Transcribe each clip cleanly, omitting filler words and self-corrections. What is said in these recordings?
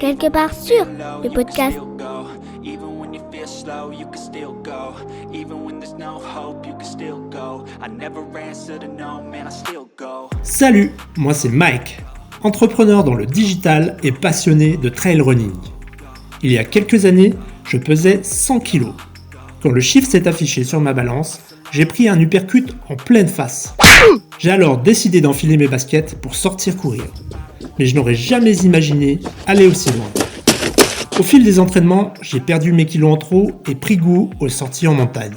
Quelque part sûr, le podcast. Even when you feel slow, you can still go. Even when there's no hope, you can still go. I never answer to no, man, I still go. Salut, moi c'est Mike, entrepreneur dans le digital et passionné de trail running. Il y a quelques années, je pesais 100 kg. Quand le chiffre s'est affiché sur ma balance, j'ai pris un uppercut en pleine face. J'ai alors décidé d'enfiler mes baskets pour sortir courir. Mais je n'aurais jamais imaginé aller aussi loin. Au fil des entraînements, j'ai perdu mes kilos en trop et pris goût aux sorties en montagne.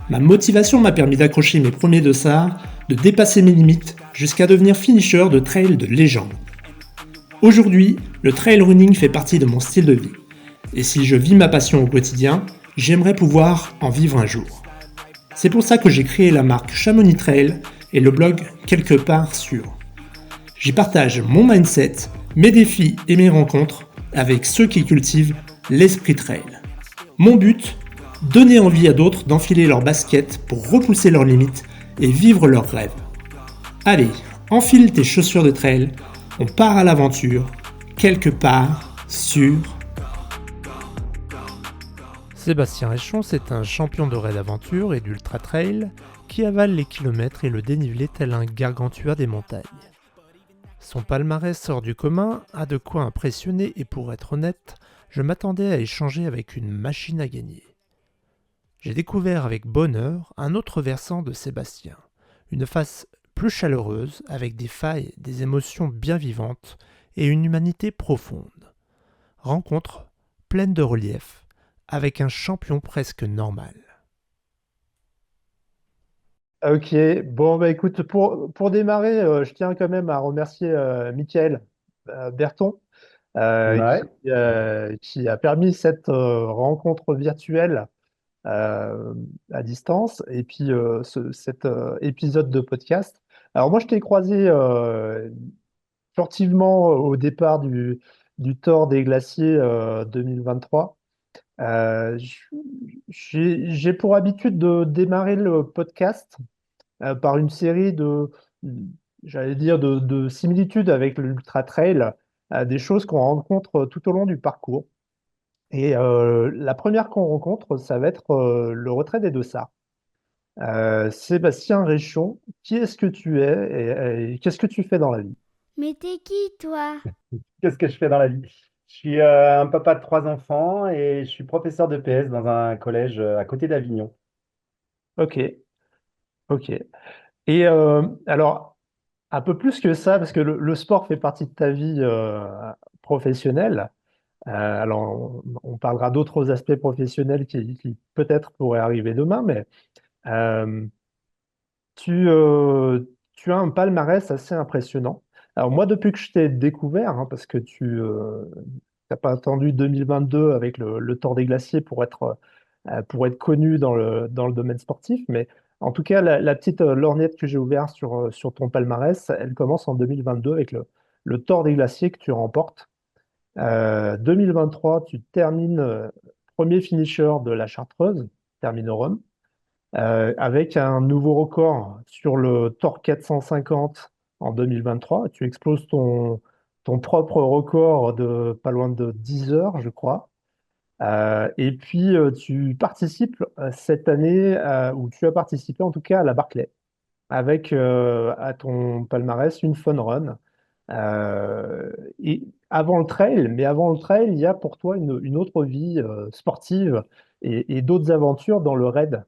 Ma motivation m'a permis d'accrocher mes premiers dossards, de dépasser mes limites, jusqu'à devenir finisher de trail de légende. Aujourd'hui, le trail running fait partie de mon style de vie. Et si je vis ma passion au quotidien, j'aimerais pouvoir en vivre un jour. C'est pour ça que j'ai créé la marque Chamonix Trail et le blog Quelque part sûr. J'y partage mon mindset, mes défis et mes rencontres avec ceux qui cultivent l'esprit trail. Mon but, donner envie à d'autres d'enfiler leurs baskets pour repousser leurs limites et vivre leurs rêves. Allez, enfile tes chaussures de trail, on part à l'aventure, quelque part sur... Sébastien Réchon, c'est un champion de raid aventure et d'ultra trail qui avale les kilomètres et le dénivelé tel un gargantua des montagnes. Son palmarès sort du commun, a de quoi impressionner et pour être honnête, je m'attendais à échanger avec une machine à gagner. J'ai découvert avec bonheur un autre versant de Sébastien, une face plus chaleureuse avec des failles, des émotions bien vivantes et une humanité profonde. Rencontre pleine de relief avec un champion presque normal. Ok, bon bah écoute, pour démarrer, je tiens quand même à remercier Mickaël Berton Ouais. qui a permis cette rencontre virtuelle euh, à distance et puis cet épisode de podcast. Alors moi je t'ai croisé furtivement au départ du Tour des Glaciers 2023. J- j'ai pour habitude de démarrer le podcast par une série j'allais dire, de similitudes avec l'ultra trail, des choses qu'on rencontre tout au long du parcours. Et la première qu'on rencontre, ça va être le retrait des dossards. Sébastien Réchon, qui est-ce que tu es et qu'est-ce que tu fais dans la vie? Mais t'es qui, toi? Qu'est-ce que je fais dans la vie? Je suis un papa de trois enfants et je suis professeur de PS dans un collège à côté d'Avignon. Ok, ok. Et alors, un peu plus que ça, parce que le sport fait partie de ta vie professionnelle. Alors, on parlera d'autres aspects professionnels qui peut-être pourraient arriver demain, mais euh, tu, euh, tu as un palmarès assez impressionnant. Alors moi, depuis que je t'ai découvert, hein, parce que tu n'as pas attendu 2022 avec le Tour des Glaciers pour être connu dans le domaine sportif, mais en tout cas, la petite lorgnette que j'ai ouverte sur ton palmarès, elle commence en 2022 avec le Tour des Glaciers que tu remportes. 2023, tu termines premier finisher de la Chartreuse, Terminorum, avec un nouveau record sur le Tor 450 en 2023. Tu exploses ton propre record de pas loin de 10 heures, je crois. Et puis, tu participes cette année, ou tu as participé en tout cas à la Barclay, avec à ton palmarès une fun run. Euh, et avant le trail, mais avant le trail, il y a pour toi une autre vie sportive et d'autres aventures dans le raid,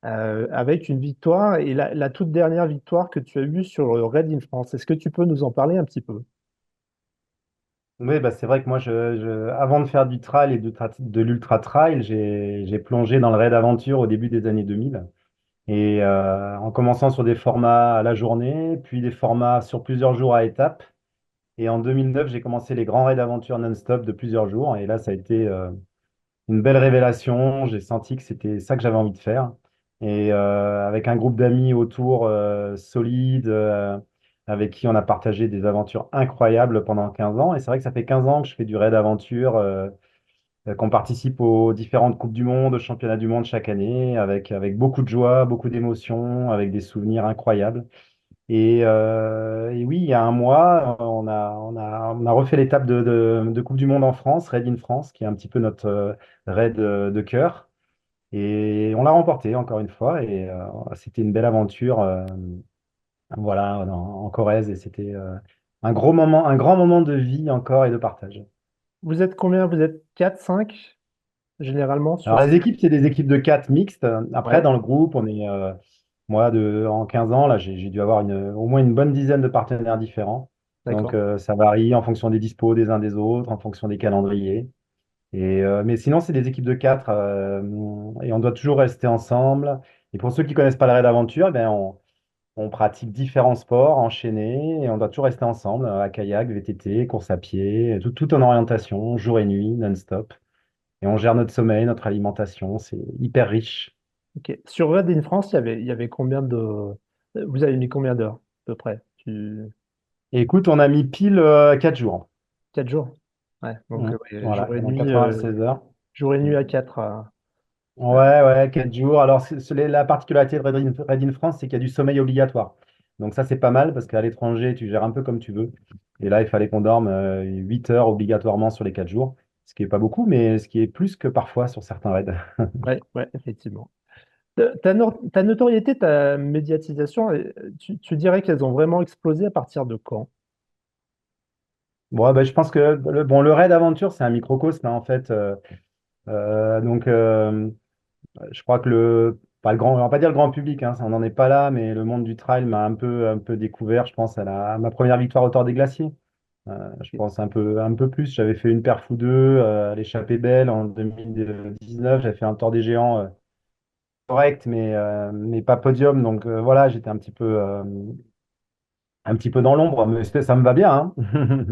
avec une victoire et la toute dernière victoire que tu as eue sur le Raid in France. Est-ce que tu peux nous en parler un petit peu? Oui, bah c'est vrai que moi, avant de faire du trail et de l'ultra trail, j'ai plongé dans le raid aventure au début des années 2000. Et en commençant sur des formats à la journée, puis des formats sur plusieurs jours à étapes. Et en 2009, j'ai commencé les grands raids aventure non-stop de plusieurs jours. Et là, ça a été une belle révélation. J'ai senti que c'était ça que j'avais envie de faire. Et avec un groupe d'amis autour solide, avec qui on a partagé des aventures incroyables pendant 15 ans. Et c'est vrai que ça fait 15 ans que je fais du raid aventure, qu'on participe aux différentes Coupes du Monde, aux Championnats du Monde chaque année, avec beaucoup de joie, beaucoup d'émotions, avec des souvenirs incroyables. Et oui, il y a un mois, on a refait l'étape de Coupe du Monde en France, Raid in France, qui est un petit peu notre raid de cœur. Et on l'a remporté encore une fois. Et c'était une belle aventure, voilà, en Corrèze. Et c'était un gros moment, un grand moment de vie encore et de partage. Vous êtes combien? Vous êtes 4, 5 généralement Alors, sur les ces... équipes, c'est des équipes de 4 mixtes. Après, Ouais, dans le groupe, on est, moi, en 15 ans, là, j'ai dû avoir au moins une bonne dizaine de partenaires différents. Donc, d'accord. ça varie en fonction des dispos des uns des autres, en fonction des calendriers. Mais sinon, c'est des équipes de 4 et on doit toujours rester ensemble. Et pour ceux qui connaissent pas le raid aventure, ben, on pratique différents sports enchaînés et on doit toujours rester ensemble, à kayak, VTT, course à pied, tout en orientation, jour et nuit, non-stop. Et on gère notre sommeil, notre alimentation. C'est hyper riche. Ok. Sur Red in France, il y avait combien de... Vous avez mis combien d'heures, à peu près? Et écoute, on a mis pile 4 jours. 4 jours? Ouais, donc ouais, Voilà, pendant 96 heures. jour et Mm. nuit à 4. Ouais, ouais, 4 jours. Alors, la particularité de Red in France, c'est qu'il y a du sommeil obligatoire. Donc ça, c'est pas mal parce qu'à l'étranger, tu gères un peu comme tu veux. Et là, il fallait qu'on dorme 8 heures obligatoirement sur les 4 jours, ce qui est pas beaucoup, mais ce qui est plus que parfois sur certains raids. Ouais, ouais, effectivement. Ta notoriété, ta médiatisation, tu dirais qu'elles ont vraiment explosé à partir de quand? Bon, ben, je pense que le raid aventure, c'est un microcosme, hein, en fait. Donc, je crois que pas le grand, on va pas dire le grand public, hein, ça, on n'en est pas là, mais le monde du trail m'a un peu découvert, je pense, à ma première victoire au Tour des Glaciers. Je pense un peu plus. J'avais fait une perf ou deux à l'Échappée Belle en 2019. J'avais fait un Tour des Géants correct, mais pas podium. Donc voilà, j'étais un petit peu dans l'ombre, mais ça me va bien, hein.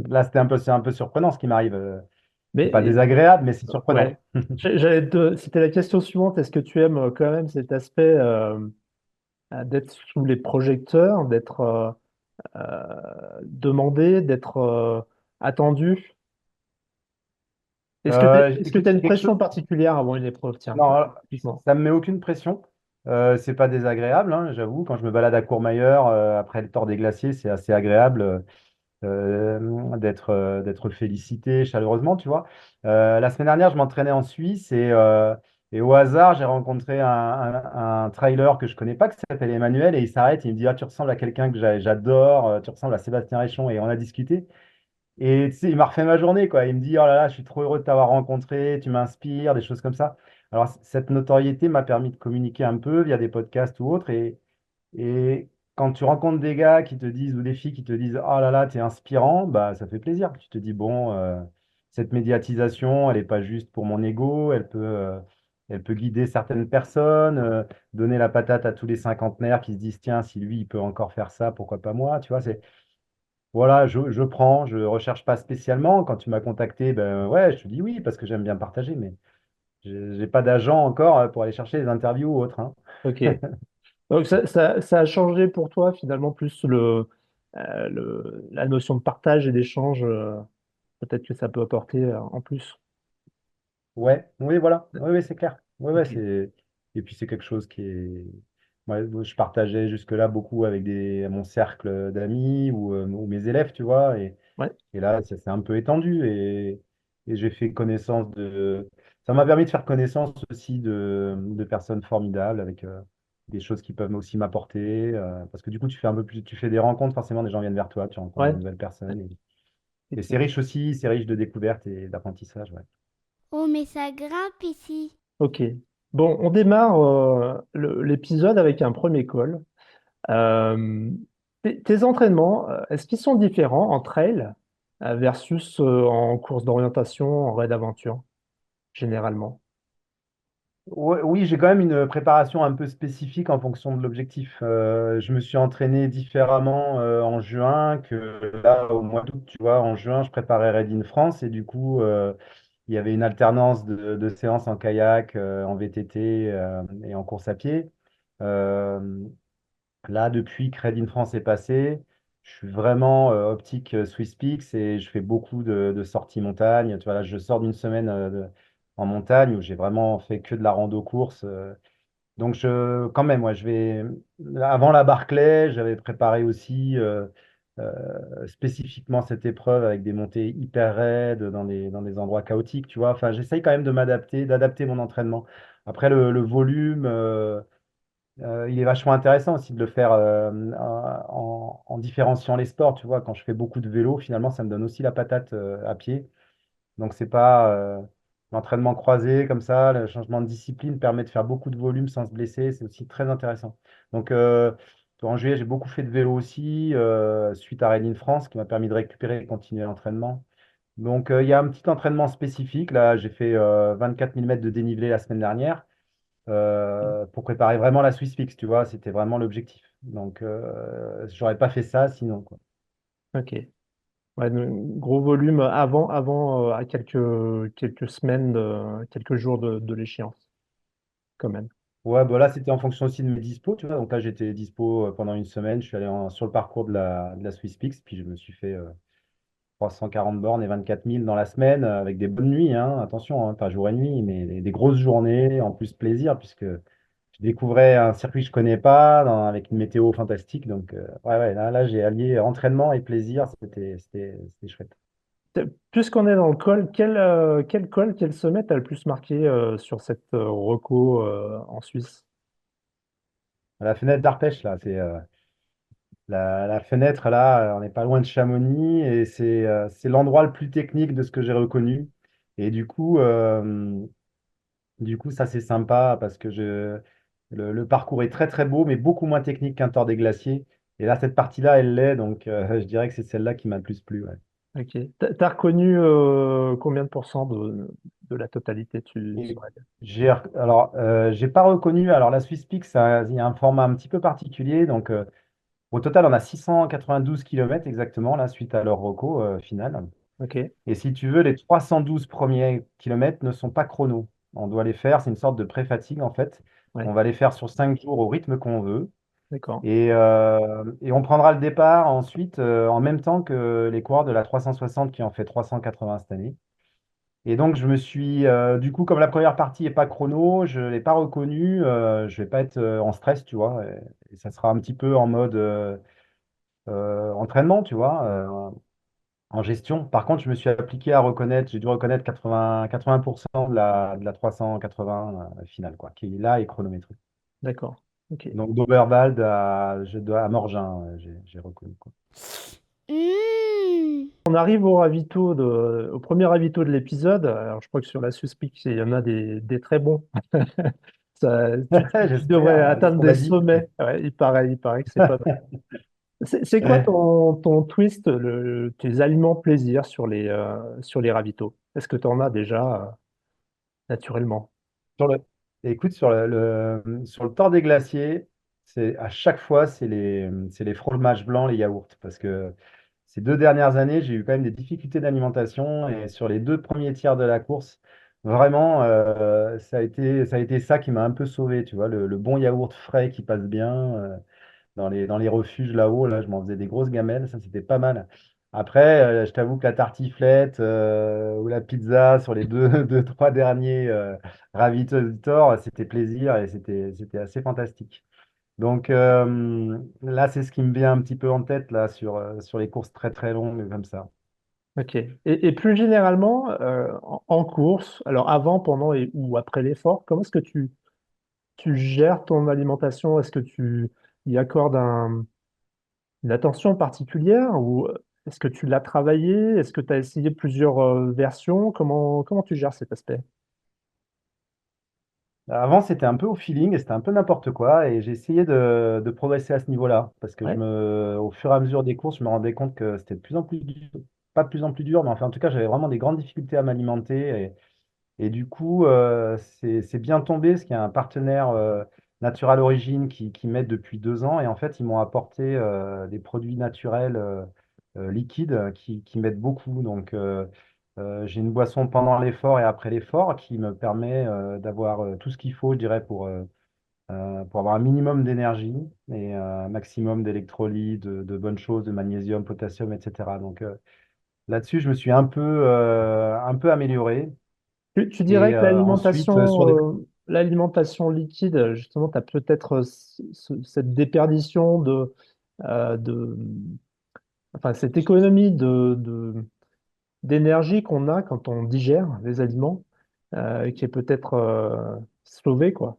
Là, c'est un peu surprenant ce qui m'arrive. C'est pas Mais désagréable, mais c'est surprenant. ouais, c'était la question suivante. Est-ce que tu aimes quand même cet aspect d'être sous les projecteurs, d'être demandé, d'être attendu? Est-ce que tu Écoute, as c'est une quelque pression chose. particulière avant une épreuve? Tiens, Non, alors, typiquement. ça me met aucune pression. C'est pas désagréable, hein, j'avoue. Quand je me balade à Courmayeur après le Tour des Glaciers, c'est assez agréable d'être félicité chaleureusement, tu vois. La semaine dernière, je m'entraînais en Suisse et au hasard, j'ai rencontré un trailer que je connais pas qui s'appelle Emmanuel et il s'arrête et il me dit, ah, tu ressembles à quelqu'un que j'adore, tu ressembles à Sébastien Réchon et on a discuté. Et tu sais, il m'a refait ma journée, quoi. Il me dit, oh là là, je suis trop heureux de t'avoir rencontré, tu m'inspires, des choses comme ça. Alors, cette notoriété m'a permis de communiquer un peu via des podcasts ou autres. Et quand tu rencontres des gars qui te disent, ou des filles qui te disent, oh là là, t'es inspirant, bah, ça fait plaisir. Tu te dis, bon, cette médiatisation, elle n'est pas juste pour mon ego, elle peut guider certaines personnes, donner la patate à tous les cinquantenaires qui se disent, tiens, si lui, il peut encore faire ça, pourquoi pas moi? Tu vois, voilà, je prends, je recherche pas spécialement. Quand tu m'as contacté, ben ouais, je te dis oui, parce que j'aime bien partager, mais j'ai pas d'agent encore pour aller chercher les interviews ou autres, hein. Ok. Donc ça a changé pour toi finalement plus la notion de partage et d'échange. Peut-être que ça peut apporter en plus. Ouais, oui, voilà. Oui, oui, c'est clair. Oui, ouais, Ok. c'est. Et puis c'est quelque chose qui est. Moi, je partageais jusque-là beaucoup avec mon cercle d'amis ou mes élèves, tu vois. Ouais. Et là, ça s'est un peu étendu et j'ai fait connaissance Ça m'a permis de faire connaissance aussi de personnes formidables avec des choses qui peuvent aussi m'apporter. Parce que du coup, tu fais un peu plus, tu fais des rencontres, forcément, des gens viennent vers toi, tu rencontres de Ouais. nouvelles personnes. Et c'est Effectivement. riche aussi, c'est riche de découvertes et d'apprentissage. Ouais. Oh, mais ça grimpe ici. Ok. Bon, on démarre l'épisode avec un premier call. Euh, tes entraînements, est-ce qu'ils sont différents en trail versus en course d'orientation, en raid d'aventure, généralement? Ouais, oui, j'ai quand même une préparation un peu spécifique en fonction de l'objectif. Je me suis entraîné différemment en juin que là au mois d'août. Tu vois, en juin, je préparais Raid in France et du coup, il y avait une alternance de séances en kayak, en VTT et en course à pied. Euh, Là, depuis que Raid in France est passé, je suis vraiment optique Swiss Peaks et je fais beaucoup de sorties montagne. Tu vois, là, je sors d'une semaine en montagne où j'ai vraiment fait que de la rando course. Donc, quand même, ouais, avant la Barclay, j'avais préparé aussi spécifiquement cette épreuve avec des montées hyper raides dans des endroits chaotiques, tu vois. Enfin, j'essaye quand même de m'adapter, d'adapter mon entraînement. Après, le volume, il est vachement intéressant aussi de le faire en différenciant les sports, tu vois. Quand je fais beaucoup de vélo, finalement, ça me donne aussi la patate à pied. Donc, c'est pas l'entraînement croisé comme ça, le changement de discipline permet de faire beaucoup de volume sans se blesser, c'est aussi très intéressant. Donc, en juillet, j'ai beaucoup fait de vélo aussi, suite à Raid in France, qui m'a permis de récupérer et continuer l'entraînement. Donc, il y a un petit entraînement spécifique. Là, j'ai fait 24 000 mètres de dénivelé la semaine dernière pour préparer vraiment la Swiss Fix, tu vois, c'était vraiment l'objectif. Donc, j'aurais pas fait ça sinon, quoi. Ok. Ouais, gros volume avant à quelques semaines, quelques jours de l'échéance, quand même. Ouais, bah là, c'était en fonction aussi de mes dispos, tu vois. Donc là, j'étais dispo pendant une semaine. Je suis allé sur le parcours de la Swiss Peaks, puis je me suis fait 340 bornes et 24 000 dans la semaine, avec des bonnes nuits, hein. Attention, hein, pas jour et nuit, mais des grosses journées, en plus plaisir, puisque je découvrais un circuit que je connais pas, avec une météo fantastique. Donc, ouais, là j'ai allié entraînement et plaisir. C'était chouette. Puisqu'on est dans le col, quel col, quel sommet t'as le plus marqué sur cette reco en Suisse? La fenêtre d'Arpèche, là, c'est la fenêtre, là, on n'est pas loin de Chamonix et c'est l'endroit le plus technique de ce que j'ai reconnu. Et du coup, ça, c'est sympa parce que le parcours est très, très beau, mais beaucoup moins technique qu'un Tour des Glaciers. Et là, cette partie-là, elle l'est. Donc, je dirais que c'est celle-là qui m'a le plus plu. Ouais. Ok. T'as reconnu combien de pourcents de la totalité, tu Et saurais dire? j'ai pas reconnu. Alors, la Swiss Peak, il y a un format un petit peu particulier. Donc, au total, on a 692 km exactement, là, suite à leur reco finale. Ok, Et si tu veux, les 312 premiers kilomètres ne sont pas chrono. On doit les faire, c'est une sorte de pré-fatigue en fait. ouais, On va les faire sur 5 jours au rythme qu'on veut. d'accord. Et on prendra le départ ensuite en même temps que les coureurs de la 360 qui en fait 380 cette année. Et donc, du coup, comme la première partie n'est pas chrono, je ne l'ai pas reconnu. Je ne vais pas être en stress, tu vois. Et ça sera un petit peu en mode entraînement, tu vois. En gestion. Par contre, je me suis appliqué à reconnaître, j'ai dû reconnaître 80% de la 380 finale, quoi, qui là est chronométrée. D'accord. Ok. Donc d'Oberwald à Morgin, j'ai reconnu, quoi. Mmh. On arrive au premier ravito de l'épisode. Alors, je crois que sur la Suspic, il y en a des très bons. Tu devrais J'espère, c'est ce atteindre qu'on des m'a dit. sommets. Ouais, il paraît que c'est pas mal. C'est quoi ton twist, tes aliments plaisir sur les ravitaux? Est-ce que tu en as déjà naturellement? Sur le, écoute, sur le Thor des glaciers, à chaque fois, c'est les fromages blancs, les yaourts. Parce que ces 2 dernières années, j'ai eu quand même des difficultés d'alimentation. Et sur les 2 premiers tiers de la course, vraiment, ça a été ça qui m'a un peu sauvé. Tu vois, le bon yaourt frais qui passe bien. Dans les refuges là-haut, là, je m'en faisais des grosses gamelles, ça c'était pas mal. Après, je t'avoue que la tartiflette ou la pizza sur les trois derniers ravitors, c'était plaisir et c'était assez fantastique. Donc là, c'est ce qui me vient un petit peu en tête là sur les courses très très longues comme ça. Ok. Et plus généralement, en course, alors avant, pendant ou après l'effort, comment est-ce que tu gères ton alimentation? Est-ce que tu y accordes une attention particulière ou est-ce que tu l'as travaillé? Est-ce que tu as essayé plusieurs versions? Comment tu gères cet aspect? Avant, c'était un peu au feeling et c'était un peu n'importe quoi. Et j'ai essayé de progresser à ce niveau-là. Parce que Ouais. au fur et à mesure des courses, je me rendais compte que c'était de plus en plus dur. Pas de plus en plus dur, mais enfin, en tout cas, j'avais vraiment des grandes difficultés à m'alimenter. Et du coup, c'est bien tombé parce qu'il y a un partenaire Natural Origin qui m'aide depuis 2 ans. Et en fait, ils m'ont apporté des produits naturels liquides qui m'aident beaucoup. Donc, j'ai une boisson pendant l'effort et après l'effort qui me permet d'avoir tout ce qu'il faut, je dirais, pour avoir un minimum d'énergie et un maximum d'électrolytes, de bonnes choses, de magnésium, potassium, etc. Donc, là-dessus, je me suis un peu amélioré. Tu dirais Et que ensuite, sur des... l'alimentation l'alimentation liquide, justement, tu as peut-être cette déperdition de, enfin, cette économie d'énergie qu'on a quand on digère les aliments, qui est peut-être sauvée, quoi.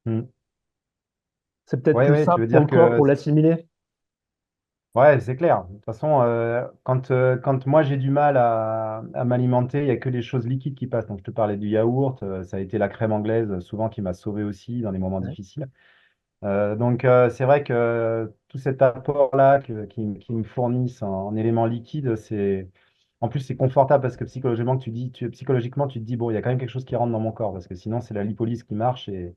Mm. C'est peut-être Ouais, plus ouais, tu simple veux pour le dire corps que pour l'assimiler. ouais, c'est clair. De toute façon, quand moi j'ai du mal à m'alimenter, il n'y a que les choses liquides qui passent. Donc, je te parlais du yaourt, ça a été la crème anglaise, souvent qui m'a sauvé aussi dans des moments Ouais. difficiles. Donc, c'est vrai que tout cet apport-là qui me fournissent en éléments liquides, en plus, c'est confortable parce que psychologiquement, tu te dis, bon, il y a quand même quelque chose qui rentre dans mon corps parce que sinon, c'est la lipolyse qui marche et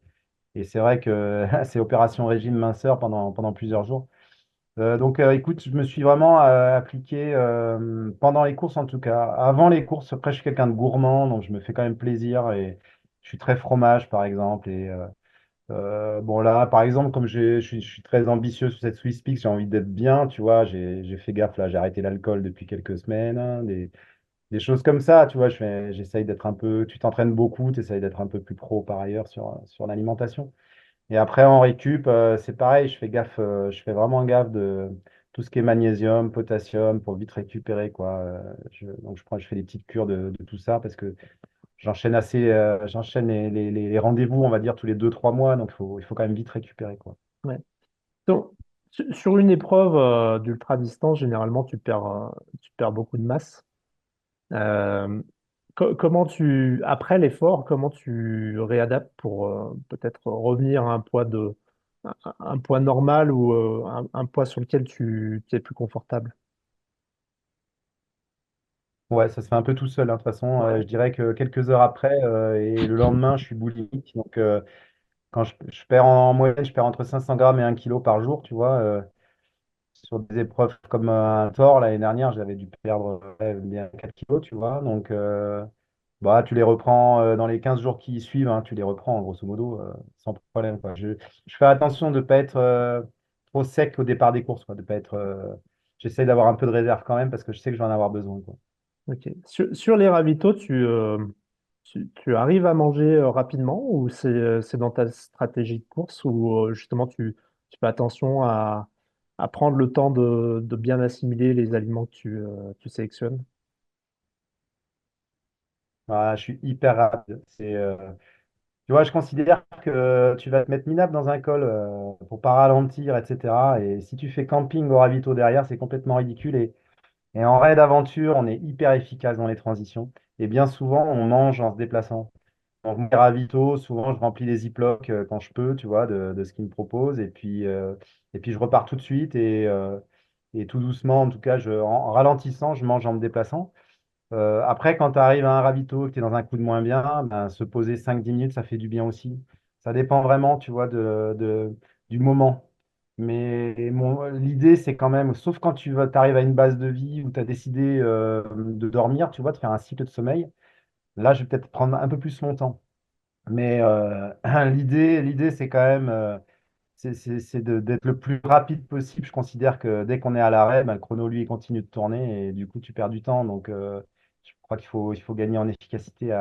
c'est vrai que c'est opération régime minceur pendant plusieurs jours. Donc, écoute, je me suis vraiment appliqué pendant les courses en tout cas. Avant les courses, après, je suis quelqu'un de gourmand, donc je me fais quand même plaisir et je suis très fromage, par exemple. Bon, là, par exemple, comme je suis très ambitieux sur cette Swiss Peak, j'ai envie d'être bien, tu vois, j'ai fait gaffe là, j'ai arrêté l'alcool depuis quelques semaines, hein, des choses comme ça, tu vois, j'essaye d'être un peu, tu t'entraînes beaucoup, tu essayes d'être un peu plus pro par ailleurs sur l'alimentation. Et après, en récup, c'est pareil, je fais gaffe, je fais vraiment gaffe de tout ce qui est magnésium, potassium pour vite récupérer, quoi. Donc, je fais des petites cures de tout ça parce que j'enchaîne les rendez-vous, on va dire, tous les 2 3 mois, donc il faut quand même vite récupérer, quoi. Ouais. Donc, sur une épreuve d'ultra-distance, généralement, tu perds beaucoup de masse. Euh, Après l'effort, comment tu réadaptes pour peut-être revenir à un poids normal ou un poids sur lequel tu es plus confortable? Ouais, ça se fait un peu tout seul, hein, de toute façon. Je Ouais. dirais que quelques heures après et le lendemain, je suis boulimique. Donc, quand je perds en moyenne, je perds entre 500 grammes et 1 kilo par jour, tu vois. Sur des épreuves comme un Thor, l'année dernière, j'avais dû perdre bien 4 kilos, tu vois. Donc, bah, tu les reprends dans les 15 jours qui suivent, hein, tu les reprends, grosso modo, sans problème, quoi. Je fais attention de ne pas être trop sec au départ des courses, quoi, de pas être, j'essaie d'avoir un peu de réserve quand même parce que je sais que je vais en avoir besoin, quoi. Ok. Sur les ravitaux, tu arrives à manger rapidement ou c'est dans ta stratégie de course ou justement tu fais attention à prendre le temps de bien assimiler les aliments que tu sélectionnes? Voilà, je suis hyper rapide. Tu vois, je considère que tu vas te mettre minable dans un col pour pas ralentir, etc. Et si tu fais camping au ravito derrière, c'est complètement ridicule. Et en raid aventure, on est hyper efficace dans les transitions. Et bien souvent, on mange en se déplaçant. Donc, mes ravito, souvent, je remplis les ziplocs quand je peux, tu vois, de ce qu'ils me proposent. Et puis, je repars tout de suite. Et tout doucement, en tout cas, en ralentissant, je mange en me déplaçant. Après, quand tu arrives à un ravito et que tu es dans un coup de moins bien, ben, se poser 5 10 minutes, ça fait du bien aussi. Ça dépend vraiment, tu vois, du moment. Mais l'idée, c'est quand même, sauf quand t'arrives à une base de vie où tu as décidé de dormir, tu vois, de faire un cycle de sommeil, là, je vais peut-être prendre un peu plus mon temps. Mais l'idée, c'est quand même d'être le plus rapide possible. Je considère que dès qu'on est à l'arrêt, ben, le chrono, lui, il continue de tourner et du coup, tu perds du temps. Donc, je crois qu'il faut gagner en efficacité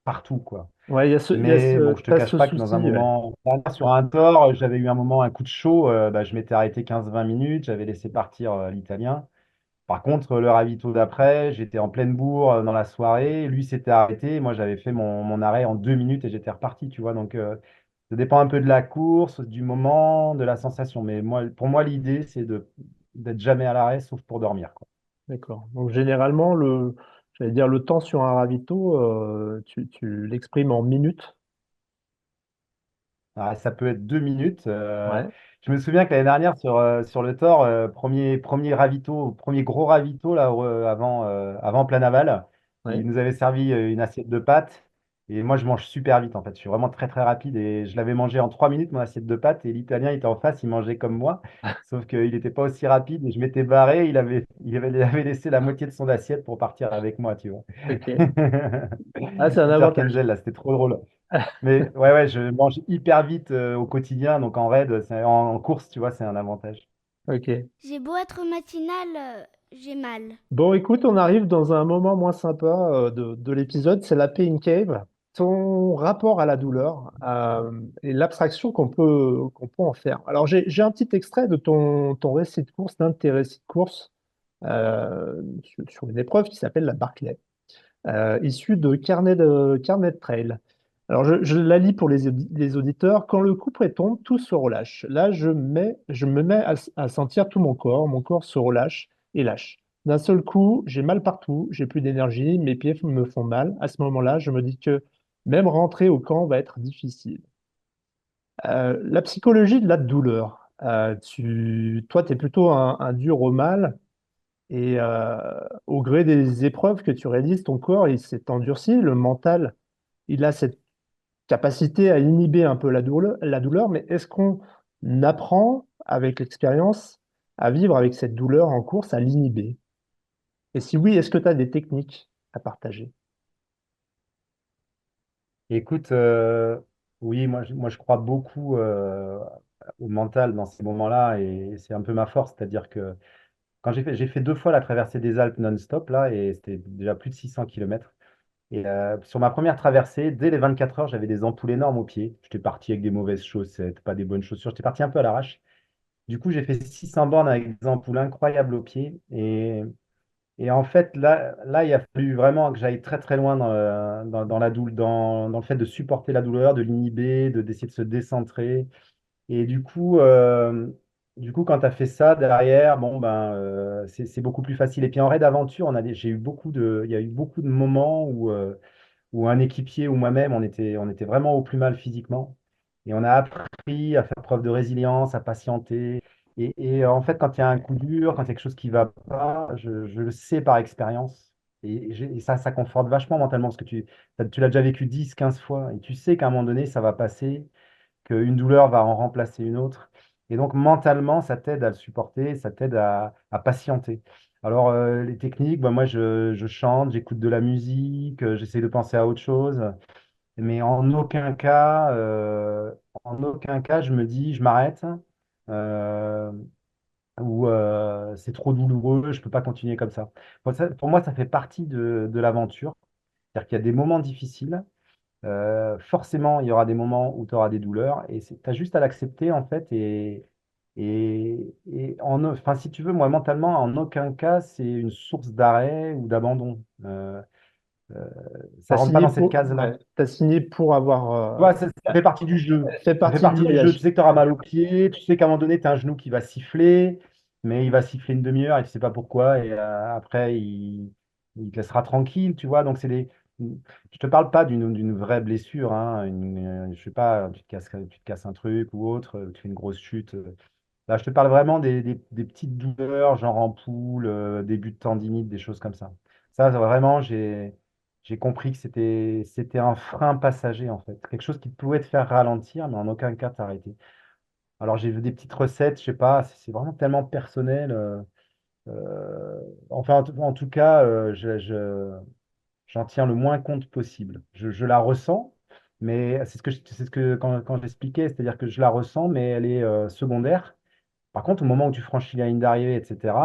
partout, quoi. Ouais, Mais bon, je te t'as cache ce pas que dans un souci, ouais. moment, sur un tort, j'avais eu un moment, un coup de chaud, bah, je m'étais arrêté 15 20 minutes, j'avais laissé partir l'Italien. Par contre, le ravito d'après, j'étais en pleine bourre dans la soirée. Lui s'était arrêté. Moi, j'avais fait mon arrêt en 2 minutes et j'étais reparti, tu vois. Donc, ça dépend un peu de la course, du moment, de la sensation. Mais moi, pour moi, l'idée, c'est d'être jamais à l'arrêt, sauf pour dormir, quoi. D'accord. Donc généralement, j'allais dire le temps sur un ravito, tu l'exprimes en minutes. Ah, ça peut être 2 minutes. Ouais, Je me souviens que l'année dernière, sur le Thor, premier ravito, premier gros ravito, là, avant plein aval, il ouais. nous avait servi une assiette de pâtes. Et moi, je mange super vite, en fait. Je suis vraiment très, très rapide. Et je l'avais mangé en 3 minutes, mon assiette de pâtes. Et l'Italien, il était en face, il mangeait comme moi. Sauf qu'il n'était pas aussi rapide. Et je m'étais barré. Il avait laissé la moitié de son assiette pour partir avec moi, tu vois. Ok. Ah, c'est un Peter avantage. Kenzel, là, c'était trop drôle. Mais ouais, ouais, je mange hyper vite au quotidien, donc en raid, en course, tu vois, c'est un avantage. Ok. J'ai beau être matinale, j'ai mal. Bon, écoute, on arrive dans un moment moins sympa de l'épisode, c'est la Pain Cave. Ton rapport à la douleur et l'abstraction qu'on peut en faire. Alors, j'ai un petit extrait de ton récit de course, d'un de tes récits de course sur une épreuve qui s'appelle la Barclay, issue de carnet de trail. Alors, je la lis pour les auditeurs. Quand le couperet tombe, tout se relâche. Là, je me mets à sentir tout mon corps se relâche et lâche. D'un seul coup, j'ai mal partout, j'ai plus d'énergie, mes pieds me font mal. À ce moment-là, je me dis que même rentrer au camp va être difficile. La psychologie de la douleur. Toi, tu es plutôt un dur au mal et au gré des épreuves que tu réalises, ton corps, il s'est endurci, le mental, il a cette capacité à inhiber un peu la douleur, mais est-ce qu'on apprend avec l'expérience à vivre avec cette douleur en course, à l'inhiber? Et si oui, est-ce que tu as des techniques à partager? Écoute, oui, moi je crois beaucoup au mental dans ces moments-là et c'est un peu ma force, c'est-à-dire que quand j'ai fait 2 fois la traversée des Alpes non-stop là et c'était déjà plus de 600 kilomètres. Et sur ma première traversée, dès les 24 heures, j'avais des ampoules énormes aux pieds. J'étais parti avec des mauvaises chaussettes, pas des bonnes chaussures. J'étais parti un peu à l'arrache. Du coup, j'ai fait 600 bornes avec des ampoules incroyables aux pieds. Et en fait, là, il a fallu vraiment que j'aille très très loin dans dans le fait de supporter la douleur, de l'inhiber, d'essayer de se décentrer. Et du coup, quand tu as fait ça derrière, bon ben, c'est beaucoup plus facile. Et puis en raid d'aventure, j'ai eu il y a eu beaucoup de moments où un équipier ou moi-même, on était vraiment au plus mal physiquement. Et on a appris à faire preuve de résilience, à patienter. Et en fait, quand il y a un coup dur, quand il y a quelque chose qui va pas, je le sais par expérience. Et ça conforte vachement mentalement parce que tu l'as déjà vécu 10 15 fois. Et tu sais qu'à un moment donné, ça va passer, qu'une douleur va en remplacer une autre. Et donc, mentalement, ça t'aide à le supporter, ça t'aide à patienter. Alors, les techniques, bah, moi, je chante, j'écoute de la musique, j'essaie de penser à autre chose, mais en aucun cas, je me dis, je m'arrête, euh, ou c'est trop douloureux, je peux pas continuer comme ça. Pour moi, ça fait partie de l'aventure. C'est-à-dire qu'il y a des moments difficiles, forcément, il y aura des moments où tu auras des douleurs et tu as juste à l'accepter en fait. Enfin, si tu veux, moi, mentalement, en aucun cas, c'est une source d'arrêt ou d'abandon. Euh, ça T'as rentre pas signé dans cette pour, case-là. ouais, t'as signé pour Tu vois, avoir, ça fait partie du jeu. fait Ça fait partie du partie du jeu. Tu voyage. sais que tu auras mal au pied, tu sais qu'à un moment donné, tu as un genou qui va siffler, mais il va siffler une demi-heure et tu sais pas pourquoi. Et après, il te laissera tranquille, tu vois. Donc, je te parle pas d'une vraie blessure, hein, je sais pas, tu te casses un truc ou autre, tu fais une grosse chute. Là, je te parle vraiment des petites douleurs, genre ampoule, début de tendinite, des choses comme ça. Vraiment, j'ai compris que c'était un frein passager, en fait. Quelque chose qui pouvait te faire ralentir, mais en aucun cas t'arrêter. Alors, j'ai vu des petites recettes, je sais pas, c'est vraiment tellement personnel. Enfin, en tout cas, j'en tiens le moins compte possible. Je la ressens, mais c'est ce que quand j'expliquais, c'est-à-dire que je la ressens, mais elle est secondaire. Par contre, au moment où tu franchis la ligne d'arrivée, etc.,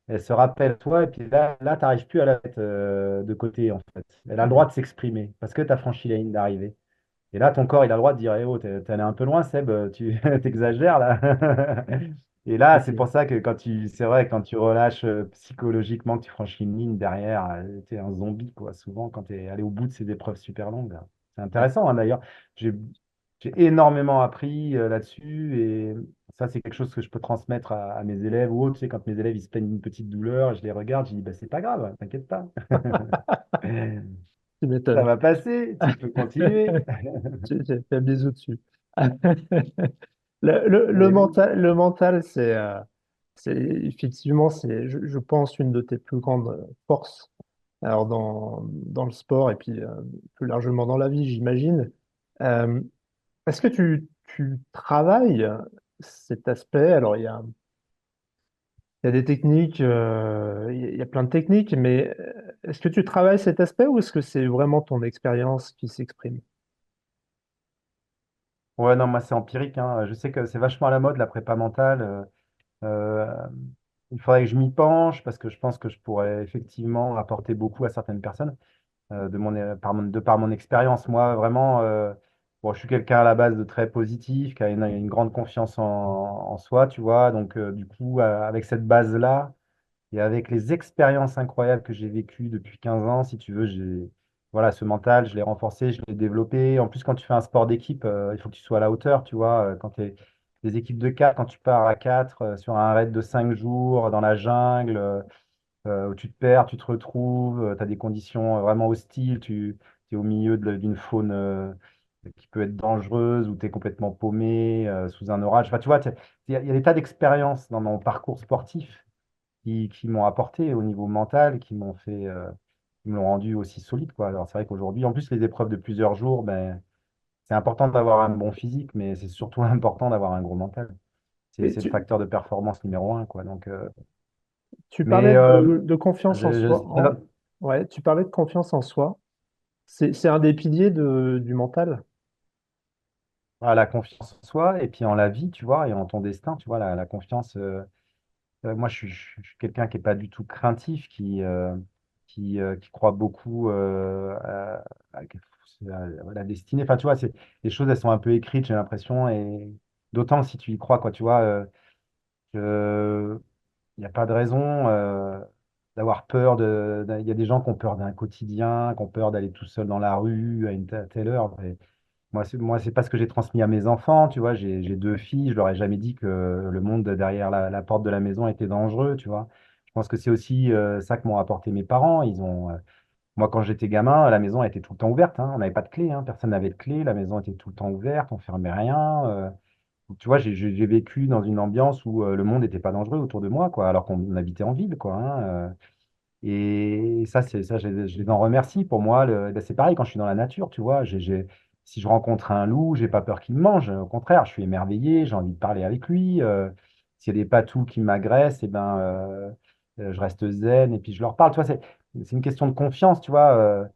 elle se rappelle toi, et puis là tu n'arrives plus à la mettre de côté, en fait. Elle a le droit de s'exprimer parce que tu as franchi la ligne d'arrivée. Et là, ton corps, il a le droit de dire, eh oh, t'es allé un peu loin, Seb, tu t'exagères là. Et là, c'est Ok. pour ça que c'est vrai, quand tu relâches psychologiquement, que tu franchis une ligne derrière, tu es un zombie, quoi, souvent, quand tu es allé au bout de ces épreuves super longues. Là. C'est intéressant, hein, d'ailleurs. J'ai, j'ai énormément appris là-dessus et ça, c'est quelque chose que je peux transmettre à mes élèves ou autres. Tu sais, quand mes élèves, ils se plaignent d'une petite douleur, je les regarde, je dis, bah, c'est pas grave, t'inquiète pas. Tu Ça m'étonnes. va passer, tu peux continuer. J'ai fait un bisou dessus. Eh oui. Le mental, effectivement, je pense, une de tes plus grandes forces. Alors, dans le sport et puis plus largement dans la vie, j'imagine. Euh, Est-ce que tu travailles cet aspect? Alors, il y a des techniques, il y a plein de techniques, mais est-ce que tu travailles cet aspect ou est-ce que c'est vraiment ton expérience qui s'exprime? Ouais, non, moi, c'est empirique, hein. Je sais que c'est vachement à la mode, la prépa mentale. Euh, il faudrait que je m'y penche parce que je pense que je pourrais effectivement apporter beaucoup à certaines personnes de par mon expérience. Moi, vraiment, bon, je suis quelqu'un à la base de très positif, qui a une grande confiance en soi, tu vois. Donc, du coup, avec cette base-là, et avec les expériences incroyables que j'ai vécues depuis 15 ans, si tu veux, voilà, ce mental, je l'ai renforcé, je l'ai développé. En plus, quand tu fais un sport d'équipe, il faut que tu sois à la hauteur, tu vois. Quand tu es des équipes de 4, quand tu pars à 4 sur un raid de 5 jours dans la jungle, où tu te perds, tu te retrouves, tu as des conditions vraiment hostiles, tu es au milieu d'une faune qui peut être dangereuse, où tu es complètement paumé, sous un orage. Enfin, tu vois, il y a des tas d'expériences dans mon parcours sportif qui m'ont apporté au niveau mental, qui me l'ont rendu aussi solide, quoi. Alors, c'est vrai qu'aujourd'hui, en plus, les épreuves de plusieurs jours, ben, c'est important d'avoir un bon physique, mais c'est surtout important d'avoir un gros mental. Et C'est le facteur de performance numéro un, quoi. Donc, tu parlais mais de confiance en je, soi. je- Ouais, tu parlais de confiance en soi. C'est un des piliers du mental. voilà, la confiance en soi et puis en la vie, tu vois, et en ton destin, tu vois, la confiance. Moi, je suis quelqu'un qui n'est pas du tout craintif, qui croit beaucoup à la destinée. Enfin, tu vois, les choses, elles sont un peu écrites, j'ai l'impression, et d'autant si tu y crois, quoi. Tu vois, il n'y a pas de raison d'avoir peur il y a des gens qui ont peur d'un quotidien, qui ont peur d'aller tout seul dans la rue à à telle heure. Moi, c'est pas ce que j'ai transmis à mes enfants, tu vois. J'ai deux filles, je leur ai jamais dit que le monde derrière la porte de la maison était dangereux, tu vois. Je pense que c'est aussi ça que m'ont apporté mes parents. Moi, quand j'étais gamin, la maison était tout le temps ouverte, hein. On n'avait pas de clé, hein. Personne n'avait de clé. La maison était tout le temps ouverte, on fermait rien. Tu vois, j'ai vécu dans une ambiance où le monde n'était pas dangereux autour de moi, quoi, alors qu'on habitait en ville, quoi, hein. Et ça, je les en remercie. Pour moi, ben, c'est pareil quand je suis dans la nature, tu vois. Si je rencontre un loup, j'ai pas peur qu'il me mange. Au contraire, je suis émerveillé, j'ai envie de parler avec lui. S'il y a des patous qui m'agressent, eh ben, je reste zen et puis je leur parle. Tu vois, c'est une question de confiance, tu vois,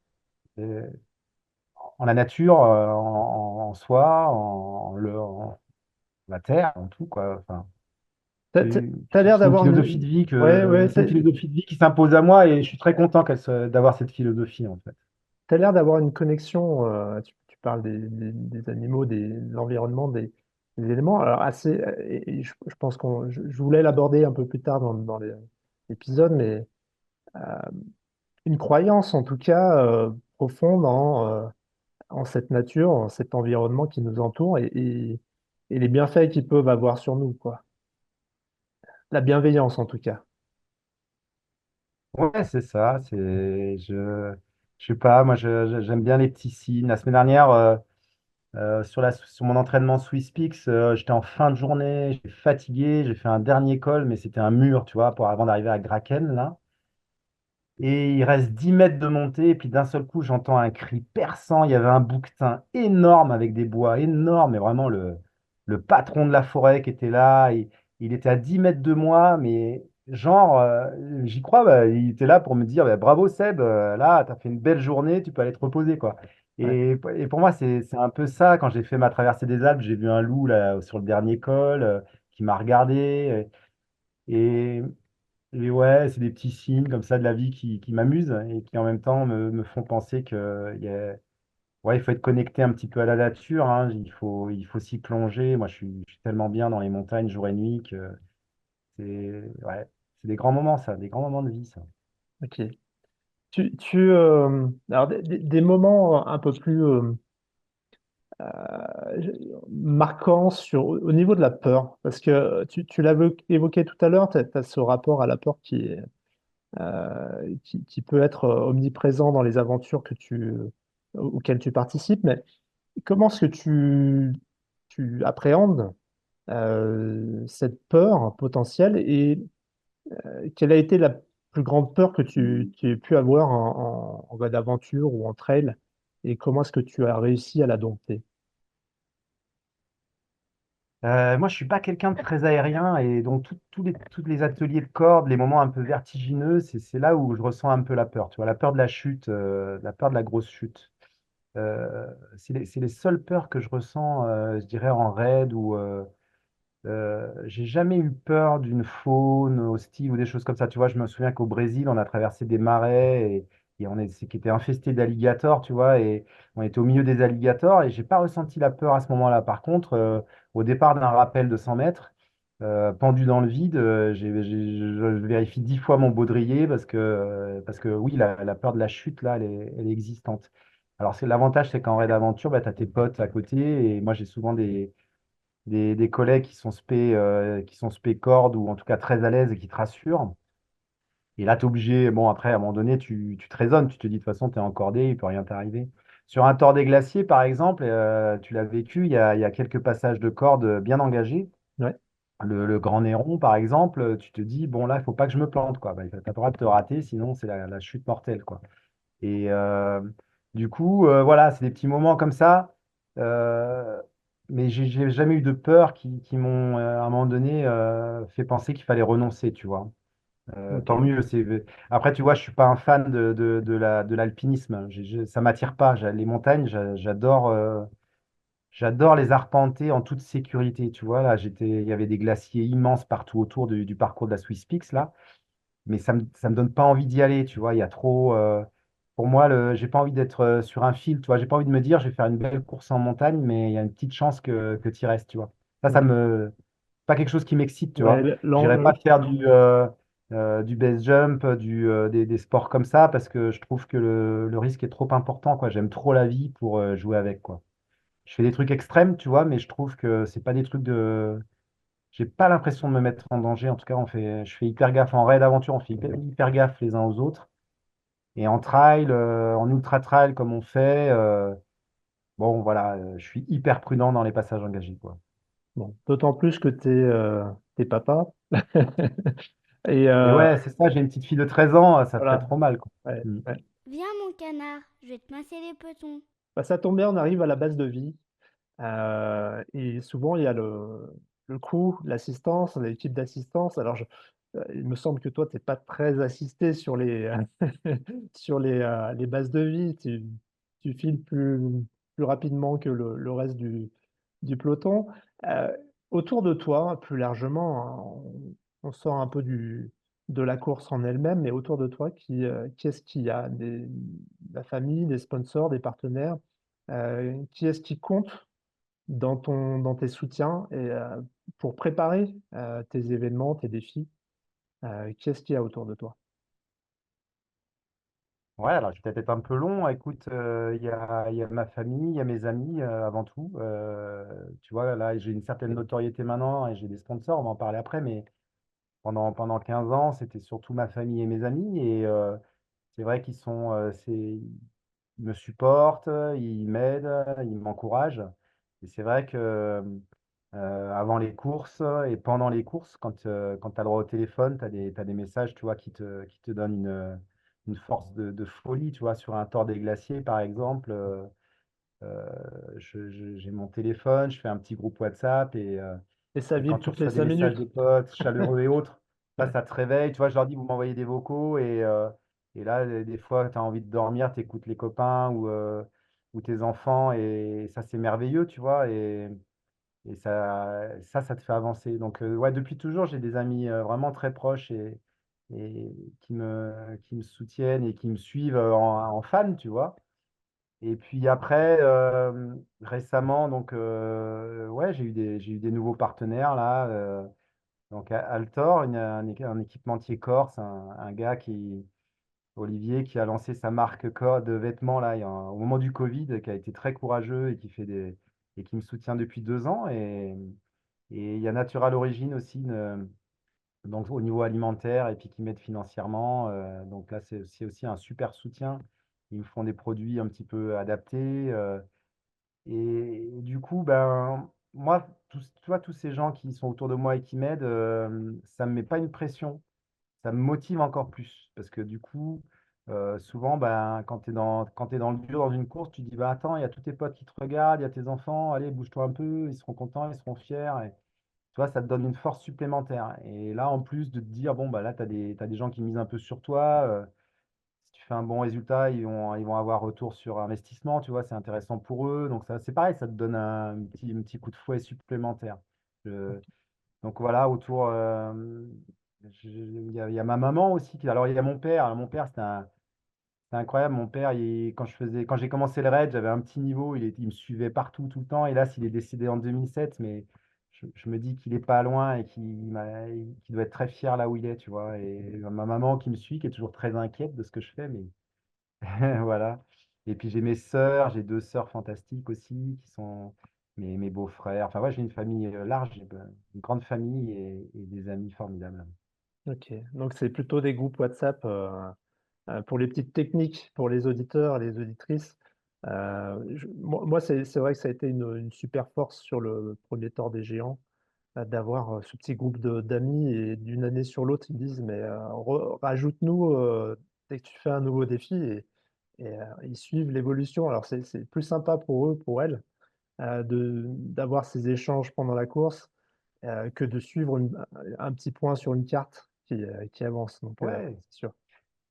euh, en la nature, en soi, en la terre, en tout, quoi. Enfin, T'as l'air c'est une d'avoir philosophie de une... vie Ouais, ouais, c'est une philosophie de vie qui s'impose à moi et je suis très content d'avoir cette philosophie en fait. t'as l'air d'avoir une connexion. Tu parles des animaux, de l'environnement, des éléments. Alors, assez, et je pense je voulais l'aborder un peu plus tard dans l'épisode, mais euh, une croyance en tout cas profonde en cette nature, en cet environnement qui nous entoure et les bienfaits qu'ils peuvent avoir sur nous, quoi. La bienveillance en tout cas. Ouais, c'est ça. Je sais pas, moi j'aime bien les petits signes. La semaine dernière, sur mon entraînement Swiss Peaks, j'étais en fin de journée, j'étais fatigué, j'ai fait un dernier col, mais c'était un mur, tu vois, avant d'arriver à Graken là. Et il reste 10 mètres de montée, et puis d'un seul coup, j'entends un cri perçant. Il y avait un bouquetin énorme avec des bois énormes, et vraiment le patron de la forêt qui était là. Il était à 10 mètres de moi, mais genre, j'y crois, bah, il était là pour me dire bah, bravo Seb, là, tu as fait une belle journée, tu peux aller te reposer, quoi. Ouais. Et pour moi, c'est un peu ça. Quand j'ai fait ma traversée des Alpes, j'ai vu un loup là, sur le dernier col qui m'a regardé. Et, et ouais, c'est des petits signes comme ça de la vie qui m'amusent et qui en même temps me font penser ouais, il faut être connecté un petit peu à la nature, hein. Il faut s'y plonger. Moi, je suis tellement bien dans les montagnes jour et nuit que ouais, c'est des grands moments, ça, des grands moments de vie, ça. Ok. Alors des moments un peu plus marquants au niveau de la peur, parce que tu l'avais évoqué tout à l'heure, tu as ce rapport à la peur qui peut être omniprésent dans les aventures auxquelles tu participes, mais comment est-ce que tu appréhendes cette peur potentielle et quelle a été la plus grande peur que tu aies pu avoir en mode aventure ou en trail et comment est-ce que tu as réussi à la dompter? Moi, je suis pas quelqu'un de très aérien et donc tous les ateliers de corde, les moments un peu vertigineux, c'est là où je ressens un peu la peur. Tu vois, la peur de la chute, la peur de la grosse chute. C'est les seules peurs que je ressens, je dirais, en raid J'ai jamais eu peur d'une faune hostile ou des choses comme ça. Tu vois, je me souviens qu'au Brésil, on a traversé des marais qui étaient infestés d'alligators, tu vois, et on était au milieu des alligators et j'ai pas ressenti la peur à ce moment-là. Par contre, au départ d'un rappel de 100 mètres, pendu dans le vide, je vérifie 10 fois mon baudrier parce que oui, la peur de la chute, là, elle est existante. Alors, l'avantage, c'est qu'en raid d'aventure, bah, tu as tes potes à côté et moi, j'ai souvent des collègues qui sont spé corde ou en tout cas très à l'aise et qui te rassurent. Et là, tu es obligé, bon, après, à un moment donné, tu te raisonnes, tu te dis, de toute façon, tu es encordé, il peut rien t'arriver. Sur un tort des glaciers, par exemple, tu l'as vécu, il y a quelques passages de corde bien engagés. Ouais. Le Grand Néron, par exemple, tu te dis, bon, là, il faut pas que je me plante, quoi. Bah, tu n'as pas le droit de te rater, sinon c'est la chute mortelle, quoi. Et du coup, voilà, c'est des petits moments comme ça. Euh, mais j'ai jamais eu de peur qui m'ont, à un moment donné, fait penser qu'il fallait renoncer, tu vois. Tant Ok. mieux. Après, tu vois, je suis pas un fan de l'alpinisme. Ça m'attire pas. Les montagnes, j'adore les arpenter en toute sécurité. Tu vois, là, il y avait des glaciers immenses partout autour du parcours de la Swiss Peaks, là, mais ça me donne pas envie d'y aller, tu vois, il y a trop pour moi j'ai pas envie d'être sur un fil, tu vois, j'ai pas envie de me dire je vais faire une belle course en montagne mais il y a une petite chance que tu y restes, tu vois. Ça Ouais. me pas quelque chose qui m'excite, tu Ouais, vois. J'irai pas faire du base jump, des sports comme ça parce que je trouve que le risque est trop important, quoi. J'aime trop la vie pour jouer avec, quoi. Je fais des trucs extrêmes, tu vois, mais je trouve que c'est pas des trucs de j'ai pas l'impression de me mettre en danger. En tout cas, je fais hyper gaffe en raid aventure, on fait hyper gaffe les uns aux autres. Et en trail, en ultra trail comme on fait, bon voilà, je suis hyper prudent dans les passages engagés, quoi. Bon, d'autant plus que t'es papa. Et Et ouais, c'est ça, j'ai une petite fille de 13 ans, ça ferait voilà. trop mal, quoi. Ouais, Mm. ouais. Viens mon canard, je vais te masser les petons. Bah, ça tombe bien, on arrive à la base de vie. Et souvent, il y a le crew, l'assistance, l'équipe d'assistance. Alors, il me semble que toi, tu n'es pas très assisté sur sur les bases de vie. Tu files plus rapidement que le reste du peloton. Euh, Autour de toi, plus largement, hein, on sort un peu de la course en elle-même, mais autour de toi, qui est-ce qu'il y a? La famille, des sponsors, des partenaires? Qui est-ce qui compte dans tes soutiens et pour préparer tes événements, tes défis, qu'est-ce qu'il y a autour de toi? Ouais, alors je vais peut-être être un peu long. Écoute, il y a ma famille, il y a mes amis avant tout. Tu vois, là, j'ai une certaine notoriété maintenant et j'ai des sponsors, on va en parler après, mais pendant 15 ans, c'était surtout ma famille et mes amis. Et c'est vrai ils me supportent, ils m'aident, ils m'encouragent. Et c'est vrai que avant les courses et pendant les courses, quand tu as le droit au téléphone, t'as des messages, tu vois, qui te donnent une force de folie, tu vois, sur un Tour des Glaciers, par exemple. Euh, j'ai mon téléphone, je fais un petit groupe WhatsApp Et ça et quand vibre tu toutes les reçois des 5 messages minutes. de potes chaleureux et autres, ça te réveille. Tu vois, je leur dis, vous m'envoyez des vocaux et là, des fois, tu as envie de dormir, tu écoutes les copains ou tes enfants et ça, c'est merveilleux, tu vois. Et ça te fait avancer. Donc, ouais, depuis toujours, j'ai des amis vraiment très proches et qui me soutiennent et qui me suivent en fan, tu vois. Et puis après, récemment, donc, ouais, j'ai eu des nouveaux partenaires là. Donc, Altor, un équipementier corse, un gars Olivier, qui a lancé sa marque de vêtements là, au moment du Covid, qui a été très courageux et qui me soutient depuis 2 ans. Et il y a Natural Origin aussi, donc au niveau alimentaire, et puis qui m'aide financièrement. Donc là, c'est aussi un super soutien. Ils me font des produits un petit peu adaptés. Et du coup, ben, moi, tu vois, tous ces gens qui sont autour de moi et qui m'aident, ça ne me met pas une pression, ça me motive encore plus. Parce que du coup, souvent, ben, quand t'es dans le dur dans une course, tu dis, bah, attends, il y a tous tes potes qui te regardent, il y a tes enfants, allez, bouge-toi un peu, ils seront contents, ils seront fiers. Et, tu vois, ça te donne une force supplémentaire. Et là, en plus de te dire, bon, bah, là, t'as des gens qui misent un peu sur toi. Si tu fais un bon résultat, ils vont avoir retour sur investissement, tu vois, c'est intéressant pour eux. Donc, ça, c'est pareil, ça te donne un petit coup de fouet supplémentaire. Donc voilà, autour, il y a ma maman aussi. Alors il y a mon père. Alors, mon père, c'était incroyable. Mon père, quand j'ai commencé le raid, j'avais un petit niveau. Il me suivait partout, tout le temps. Hélas, il est décédé en 2007, mais je me dis qu'il est pas loin et qu'il doit être très fier là où il est, tu vois. Et ma maman qui me suit, qui est toujours très inquiète de ce que je fais, mais voilà. Et puis j'ai mes sœurs, j'ai deux sœurs fantastiques aussi, qui sont mes beaux-frères. Enfin, ouais, j'ai une famille large, une grande famille et des amis formidables. Ok, donc c'est plutôt des groupes WhatsApp pour les petites techniques, pour les auditeurs et les auditrices. Moi, c'est vrai que ça a été une super force sur le premier Tor des Géants, d'avoir ce petit groupe d'amis et d'une année sur l'autre, ils me disent, mais rajoute-nous dès que tu fais un nouveau défi et ils suivent l'évolution. Alors c'est plus sympa pour eux, pour elles, d'avoir ces échanges pendant la course que de suivre un petit point sur une carte qui avance. Donc Ouais, c'est sûr,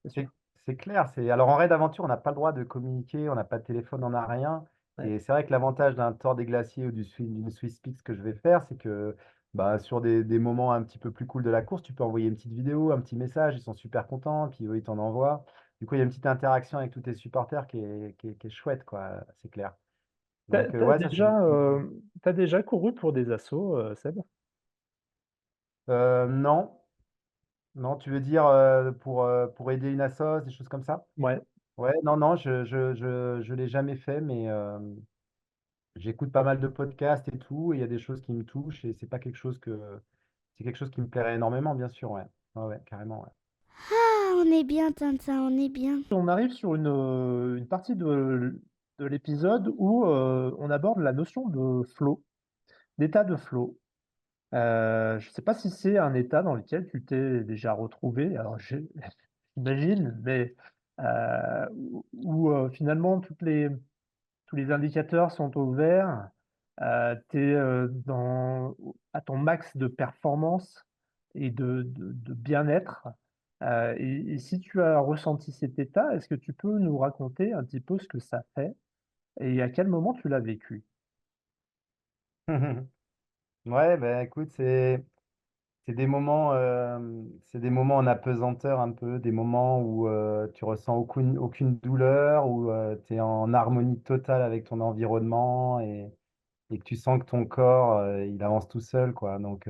c'est sûr. c'est c'est clair. Alors en raid aventure, on n'a pas le droit de communiquer, on n'a pas de téléphone, on n'a rien. Ouais. Et c'est vrai que l'avantage d'un Tour des Glaciers ou d'une Swiss Peaks que je vais faire, c'est que bah, sur des moments un petit peu plus cool de la course, tu peux envoyer une petite vidéo, un petit message, ils sont super contents, puis eux, ils t'en envoient. Du coup, il y a une petite interaction avec tous tes supporters qui est chouette, quoi, c'est clair. Donc, ouais, ça, c'est des petits. T'as déjà couru pour des assos, Seb? Non, non, tu veux dire pour aider une assos, des choses comme ça? Ouais. Ouais, non, non, je l'ai jamais fait, mais j'écoute pas mal de podcasts et tout, et il y a des choses qui me touchent, et c'est quelque chose qui me plairait énormément, bien sûr, ouais. Ouais, ouais, carrément, ouais. Ah, on est bien, Tintin, on est bien. On arrive sur une partie de l'épisode où on aborde la notion de flow, d'état de flow. Je ne sais pas si c'est un état dans lequel tu t'es déjà retrouvé, alors j'imagine, mais où finalement tous les indicateurs sont au vert, tu es à ton max de performance et de bien-être. Et si tu as ressenti cet état, est-ce que tu peux nous raconter un petit peu ce que ça fait et à quel moment tu l'as vécu? Ouais, ben écoute, c'est des moments en apesanteur un peu, des moments où tu ressens aucune douleur, où tu es en harmonie totale avec ton environnement et que tu sens que ton corps, il avance tout seul, quoi. Donc,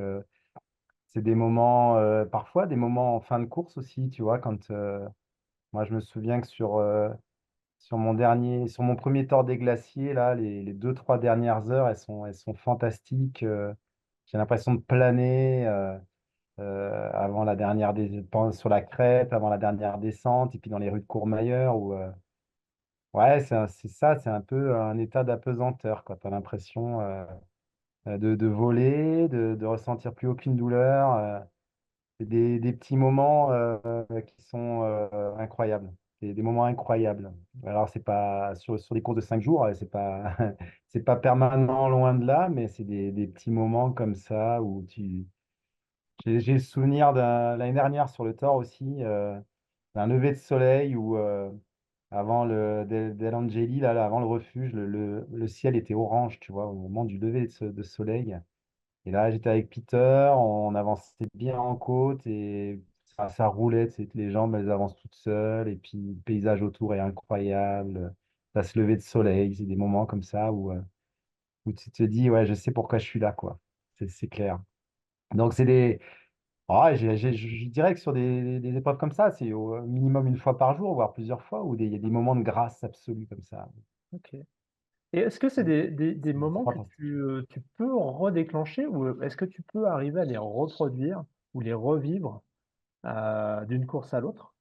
c'est des moments, parfois des moments en fin de course aussi, tu vois, moi je me souviens que sur mon premier Tour des Glaciers, là, les deux, trois dernières heures, elles sont fantastiques. J'ai l'impression de planer avant sur la crête, avant la dernière descente, et puis dans les rues de Courmayeur, ouais, c'est ça, c'est un peu un état d'apesanteur, quoi. Tu as l'impression de voler, de ressentir plus aucune douleur. C'est des petits moments qui sont incroyables. C'est des moments incroyables. Alors, c'est pas sur des courses de 5 jours, c'est pas, c'est pas permanent, loin de là, mais c'est des petits moments comme ça où j'ai le souvenir l'année dernière sur le Thor aussi, d'un lever de soleil où, avant Del Angeli, là, avant le refuge, le ciel était orange, tu vois, au moment du lever de soleil. Et là, j'étais avec Peter, on avançait bien en côte et ça roulait, tu sais, les jambes, elles avancent toutes seules et puis le paysage autour est incroyable. Ça se lever de soleil, c'est des moments comme ça où tu te dis, ouais, je sais pourquoi je suis là, quoi. C'est clair. Donc, je dirais que sur des épreuves comme ça, c'est au minimum une fois par jour, voire plusieurs fois, où il y a des moments de grâce absolue comme ça. Ok. Et est-ce que c'est Ouais, des c'est moments que fantastique. tu peux redéclencher ou est-ce que tu peux arriver à les reproduire ou les revivre d'une course à l'autre?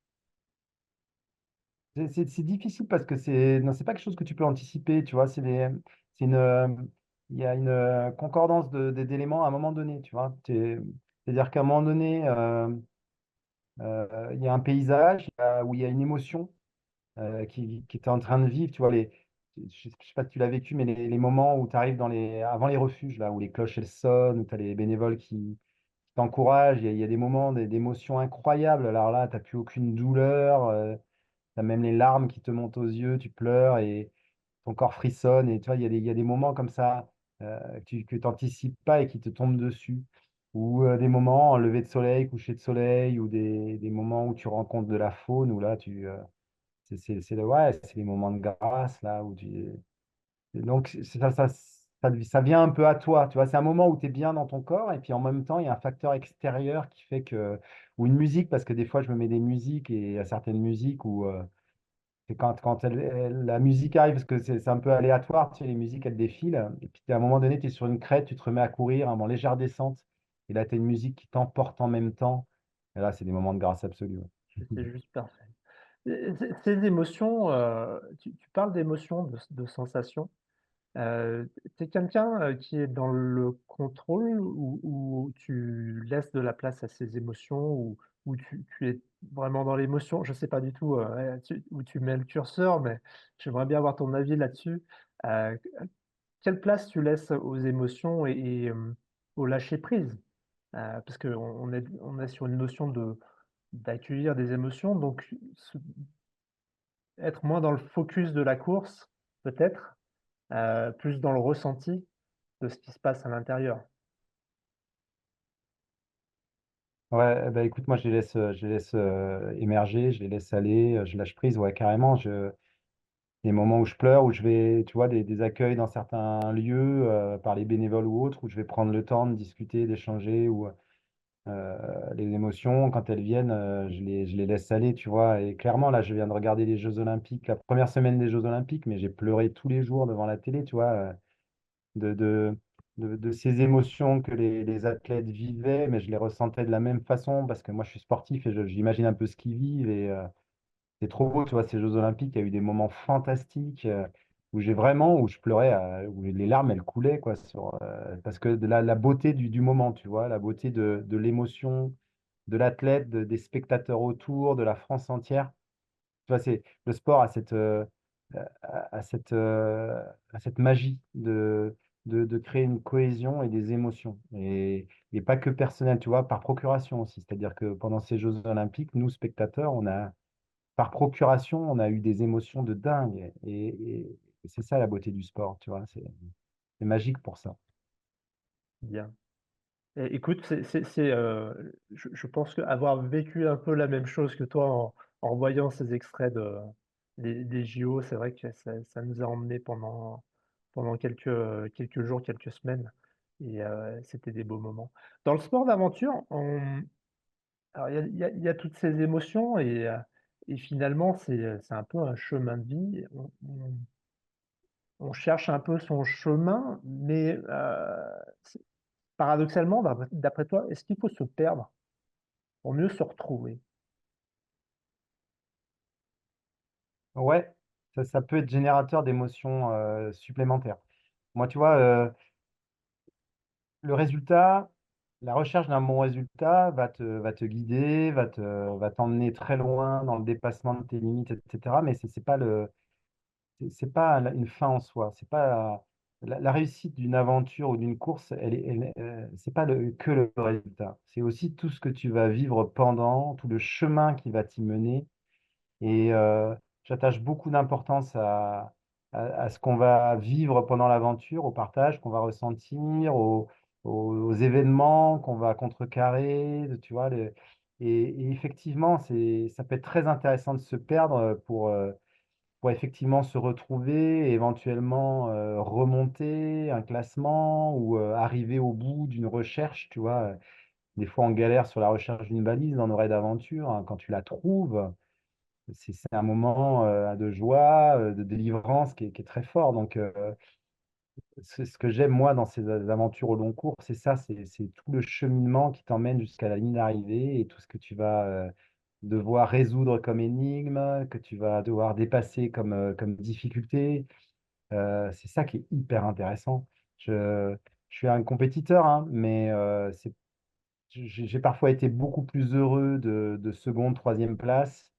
C'est difficile parce que non, c'est pas quelque chose que tu peux anticiper, tu vois. C'est une, il y a une concordance d'éléments à un moment donné, tu vois. C'est-à-dire qu'à un moment donné, il y a un paysage où il y a une émotion qui est en train de vivre, tu vois. Je sais pas si tu l'as vécu, mais les moments où tu arrives avant les refuges, là, où les cloches elles sonnent, où tu as les bénévoles qui t'encouragent, il y a des moments d'émotion incroyables. Alors là, tu n'as plus aucune douleur. T'as même les larmes qui te montent aux yeux, tu pleures et ton corps frissonne. Et tu vois, il y a des moments comme ça que tu n'anticipes pas et qui te tombent dessus. ou des moments en lever de soleil, coucher de soleil, ou des moments où tu rencontres de la faune, où là, ouais, c'est les moments de grâce, là, où tu, et donc, ça vient un peu à toi, tu vois. C'est un moment où tu es bien dans ton corps, et puis en même temps, il y a un facteur extérieur qui fait que, ou une musique, parce que des fois, je me mets des musiques, et il y a certaines musiques où, c'est quand la musique arrive, parce que c'est un peu aléatoire, tu sais, les musiques, elles défilent, et puis à un moment donné, tu es sur une crête, tu te remets à courir, en légère descente, et là, tu as une musique qui t'emporte en même temps, et là, c'est des moments de grâce absolue. Ouais. C'est juste parfait. Ces émotions, tu parles d'émotions, de sensations. Tu es quelqu'un, qui est dans le contrôle ou tu laisses de la place à ces émotions ou tu es vraiment dans l'émotion? Je sais pas du tout, où tu mets le curseur, mais j'aimerais bien avoir ton avis là-dessus. Heu, Quelle place tu laisses aux émotions au lâcher prise? Parce qu'on est sur une notion d'accueillir des émotions, donc être moins dans le focus de la course, peut-être, plus dans le ressenti de ce qui se passe à l'intérieur. Ouais, bah écoute, moi je les laisse émerger, je les laisse aller, je lâche prise, ouais, carrément. Des moments où je pleure, où je vais, tu vois, des accueils dans certains lieux par les bénévoles ou autres, où je vais prendre le temps de discuter, d'échanger, ou les émotions, quand elles viennent, je les laisse aller, tu vois. Et clairement, là, je viens de regarder les Jeux Olympiques, la première semaine des Jeux Olympiques, mais j'ai pleuré tous les jours devant la télé, tu vois. De, de, de ces émotions que les athlètes vivaient, mais je les ressentais de la même façon parce que moi je suis sportif et j'imagine un peu ce qu'ils vivent et c'est trop beau, tu vois, ces Jeux Olympiques, il y a eu des moments fantastiques où où je pleurais, où les larmes elles coulaient quoi, parce que de la beauté du moment, tu vois, la beauté de l'émotion, de l'athlète, des spectateurs autour, de la France entière. Tu vois, le sport a cette magie de créer une cohésion et des émotions. Et pas que personnel, tu vois, par procuration aussi. C'est-à-dire que pendant ces Jeux Olympiques, nous, spectateurs, par procuration, on a eu des émotions de dingue. Et c'est ça la beauté du sport, tu vois. C'est magique pour ça. Bien. Écoute, je pense qu'avoir vécu un peu la même chose que toi en voyant ces extraits des JO, c'est vrai que ça nous a emmenés pendant quelques jours, quelques semaines et c'était des beaux moments. Dans le sport d'aventure, alors il y a toutes ces émotions et finalement c'est un peu un chemin de vie. On cherche un peu son chemin, mais c'est paradoxalement, d'après toi, est-ce qu'il faut se perdre pour mieux se retrouver? Ouais, ça peut être générateur d'émotions supplémentaires. Moi, tu vois, le résultat, la recherche d'un bon résultat va te guider, va t'emmener très loin dans le dépassement de tes limites, etc. Mais c'est pas une fin en soi. C'est pas la réussite d'une aventure ou d'une course, c'est pas que le résultat. C'est aussi tout ce que tu vas vivre pendant, tout le chemin qui va t'y mener. Et j'attache beaucoup d'importance à ce qu'on va vivre pendant l'aventure, au partage qu'on va ressentir, aux événements qu'on va contrecarrer, tu vois. Et effectivement, ça peut être très intéressant de se perdre pour effectivement se retrouver, éventuellement remonter un classement ou arriver au bout d'une recherche, tu vois. Des fois, on galère sur la recherche d'une balise dans nos raids d'aventure, hein. Quand tu la trouves, c'est un moment de joie, de délivrance qui est très fort. Donc, ce que j'aime, moi, dans ces aventures au long cours, c'est ça, c'est tout le cheminement qui t'emmène jusqu'à la ligne d'arrivée et tout ce que tu vas devoir résoudre comme énigme, que tu vas devoir dépasser comme difficulté. C'est ça qui est hyper intéressant. Je suis un compétiteur, hein, mais j'ai parfois été beaucoup plus heureux de seconde, troisième place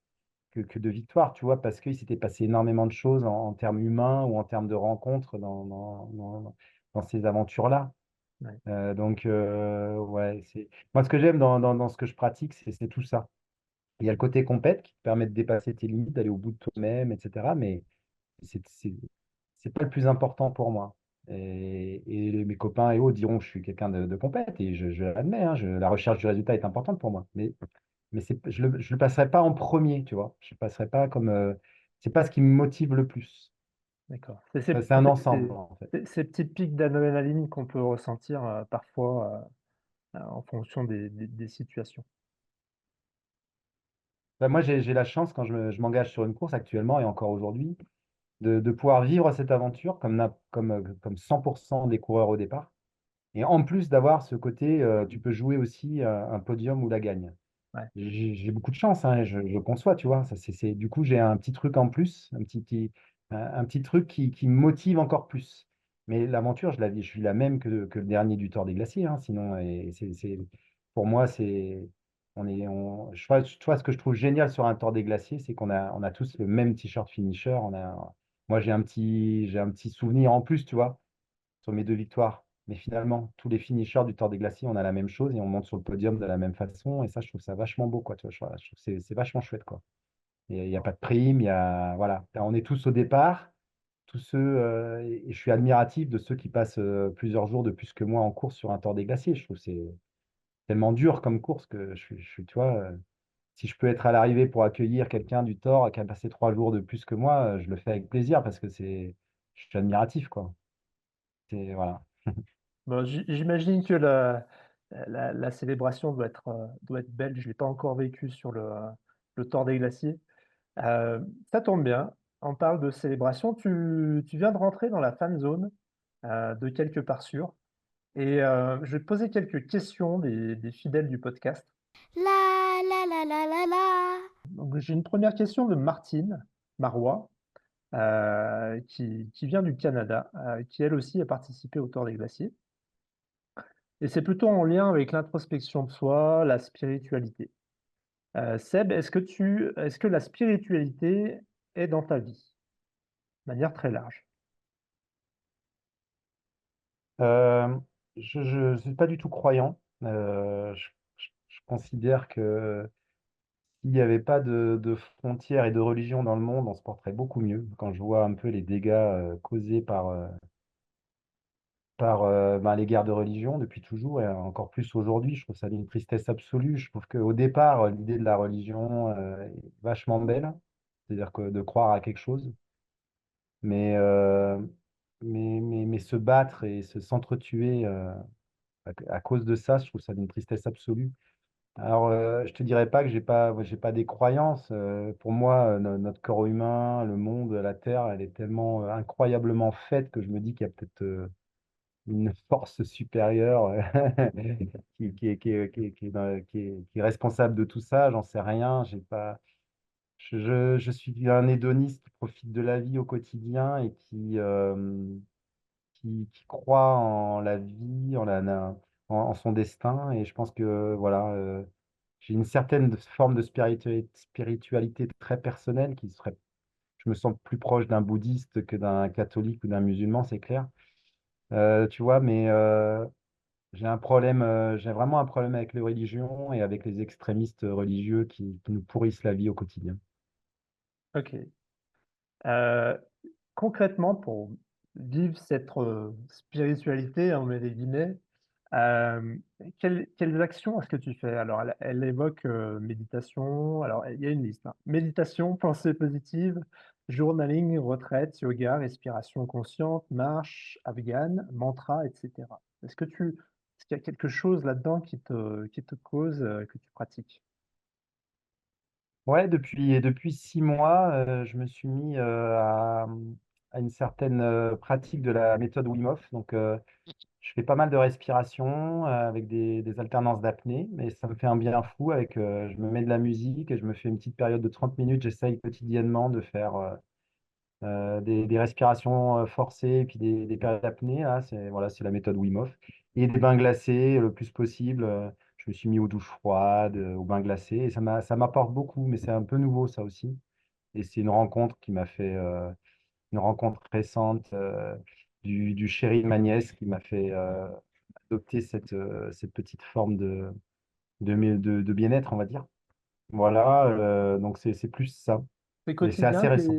que de victoire, tu vois, parce qu'il s'était passé énormément de choses en termes humains ou en termes de rencontres dans ces aventures-là. Ouais. Ouais, moi, ce que j'aime dans ce que je pratique, c'est tout ça. Il y a le côté compète qui te permet de dépasser tes limites, d'aller au bout de toi-même, etc. Mais c'est c'est- c'est pas le plus important pour moi. Et mes copains et autres diront que je suis quelqu'un de compète, et je l'admets, hein, la recherche du résultat est importante pour moi. Mais je le passerai pas en premier, tu vois. Je le passerai pas comme. C'est pas ce qui me motive le plus. D'accord. C'est un ensemble, en fait. Ces petits pics d'adrénaline qu'on peut ressentir parfois en fonction des situations. Bah, moi, j'ai la chance, quand je m'engage sur une course actuellement et encore aujourd'hui, de pouvoir vivre cette aventure comme 100% des coureurs au départ. Et en plus d'avoir ce côté, tu peux jouer aussi un podium ou la gagne. Ouais. J'ai beaucoup de chance, hein, et je conçois, tu vois. Du coup, j'ai un petit truc en plus, un petit truc qui me motive encore plus. Mais l'aventure, je suis la même que le dernier du Tour des Glaciers, hein, sinon, pour moi, tu vois, ce que je trouve génial sur un Tour des Glaciers, c'est on a tous le même t-shirt finisher. Moi, j'ai un petit souvenir en plus, tu vois, sur mes deux victoires. Mais finalement, tous les finishers du Tour des Glaciers, on a la même chose et on monte sur le podium de la même façon. Et ça, je trouve ça vachement beau, quoi. Tu vois, je trouve que c'est vachement chouette, quoi. Il y a pas de prime, voilà. Là, on est tous au départ, tous ceux, et je suis admiratif de ceux qui passent plusieurs jours de plus que moi en course sur un Tour des Glaciers. Je trouve que c'est tellement dur comme course que tu vois, si je peux être à l'arrivée pour accueillir quelqu'un du Tour qui a passé 3 jours de plus que moi, je le fais avec plaisir parce que je suis admiratif, quoi. Voilà. Bon, j'imagine que la célébration doit être belle. Je ne l'ai pas encore vécu sur le Tour des Glaciers. Euh, Ça tombe bien. On parle de célébration. Tu viens de rentrer dans la fan zone de quelque part sûr. Et je vais te poser quelques questions des fidèles du podcast. La la la la la la. Donc, j'ai une première question de Martine Marois, qui vient du Canada, qui elle aussi a participé au Tour des Glaciers. Et c'est plutôt en lien avec l'introspection de soi, la spiritualité. Seb, est-ce que la spiritualité est dans ta vie, de manière très large? Euh, je ne suis pas du tout croyant. Je considère que s'il n'y avait pas de frontières et de religion dans le monde, on se porterait beaucoup mieux. Quand je vois un peu les dégâts causés par ben, les guerres de religion depuis toujours, et encore plus aujourd'hui, je trouve ça d'une tristesse absolue. Je trouve qu'au départ, l'idée de la religion est vachement belle, c'est-à-dire que de croire à quelque chose. Mais, euh, mais se battre et s'entretuer à cause de ça, je trouve ça d'une tristesse absolue. Alors, je te dirais pas que j'ai pas des croyances. Pour moi, notre corps humain, le monde, la Terre, elle est tellement incroyablement faite que je me dis qu'il y a peut-être une force supérieure qui est responsable de tout ça. J'en sais rien. J'ai pas, je suis un hédoniste qui profite de la vie au quotidien et qui croit en la vie, en son destin. Et je pense que voilà, j'ai une certaine forme de spiritualité très personnelle je me sens plus proche d'un bouddhiste que d'un catholique ou d'un musulman, c'est clair. Tu vois, mais j'ai vraiment un problème avec les religions et avec les extrémistes religieux qui nous pourrissent la vie au quotidien. Ok. Euh, Concrètement, pour vivre cette spiritualité, on met des guillemets, euh, quelles actions est-ce que tu fais? Alors, elle évoque méditation. Alors, il y a une liste, hein. Méditation, pensée positive, journaling, retraite, yoga, respiration consciente, marche afghane, mantra, etc. Est-ce qu'il y a quelque chose là-dedans qui te cause, que tu pratiques? Ouais, depuis 6 mois, je me suis mis à une certaine pratique de la méthode Wim Hof. Donc, je fais pas mal de respiration avec des alternances d'apnée, mais ça me fait un bien fou je me mets de la musique et je me fais une petite période de 30 minutes. J'essaye quotidiennement de faire des respirations forcées et puis des périodes d'apnée. Là, c'est la méthode Wim Hof. Et des bains glacés le plus possible. Je me suis mis aux douches froides, aux bains glacés et ça m'apporte beaucoup, mais c'est un peu nouveau ça aussi. Et c'est une rencontre une rencontre récente du chéri de ma nièce qui m'a fait adopter cette petite forme de bien-être, on va dire. Voilà, donc c'est plus ça. C'est Et c'est quotidien, assez récent.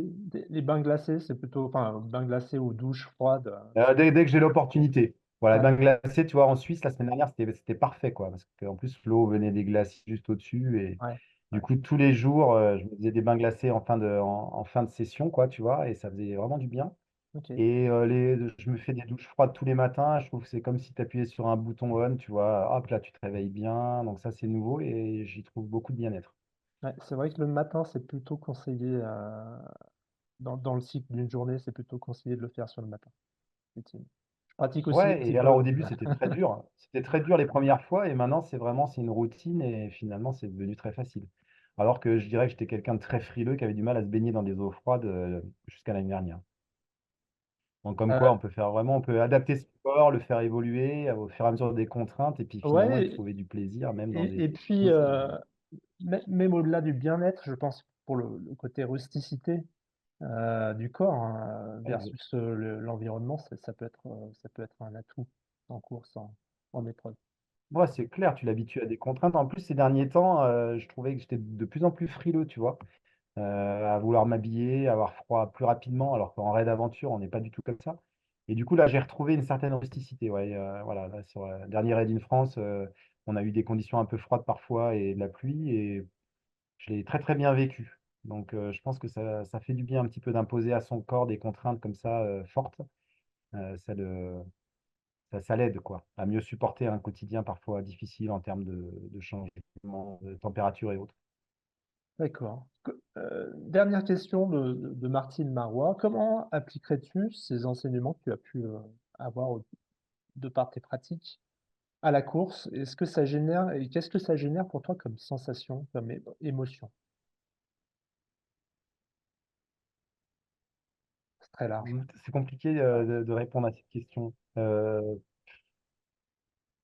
les bains glacés, c'est plutôt, enfin, bains glacés ou douches froides. Dès que j'ai l'opportunité. Voilà, Ouais, bain glacé, tu vois, en Suisse, la semaine dernière, c'était parfait, quoi. Parce qu'en plus, l'eau venait des glaciers juste au-dessus. Et ouais, du ouais. coup, tous les jours, je me faisais des bains glacés en fin de session, quoi, tu vois. Et ça faisait vraiment du bien. Ok. Et je me fais des douches froides tous les matins. Je trouve que c'est comme si tu appuyais sur un bouton on, tu vois. Hop, là, tu te réveilles bien. Donc ça, c'est nouveau et j'y trouve beaucoup de bien-être. Ouais, c'est vrai que le matin, c'est plutôt conseillé, dans le cycle d'une journée, c'est plutôt conseillé de le faire sur le matin, effectivement. Je pratique aussi un Ouais, petit et alors peu. au début, c'était très dur. C'était très dur les premières fois et maintenant, c'est une routine et finalement, c'est devenu très facile. Alors que je dirais que j'étais quelqu'un de très frileux qui avait du mal à se baigner dans des eaux froides jusqu'à l'année dernière. Donc, comme quoi, Euh, on peut adapter ce sport, le faire évoluer au fur et à mesure des contraintes et puis finalement y ouais, trouver du plaisir, même dans et des puis, choses. même au-delà du bien-être, je pense pour le côté rusticité du corps, hein, versus l'environnement, ça peut être un atout en course, en épreuve. Ouais, c'est clair, tu l'habitues à des contraintes. En plus, ces derniers temps, je trouvais que j'étais de plus en plus frileux, tu vois, à vouloir m'habiller, avoir froid plus rapidement, alors qu'en raid aventure, on n'est pas du tout comme ça. Et du coup, là, j'ai retrouvé une certaine rusticité. Ouais, voilà, là, sur le dernier raid in France, on a eu des conditions un peu froides parfois et de la pluie, et je l'ai très très bien vécu. Donc, je pense que ça fait du bien un petit peu d'imposer à son corps des contraintes comme ça fortes. Ça ça l'aide quoi, à mieux supporter un quotidien parfois difficile en termes de changement de température et autres. D'accord. Dernière question de Martine Marois. Comment appliquerais-tu ces enseignements que tu as pu avoir de par tes pratiques à la course? Est-ce que ça génère, et qu'est-ce que ça génère pour toi comme sensation, comme émotion? C'est très large. C'est compliqué de répondre à cette question.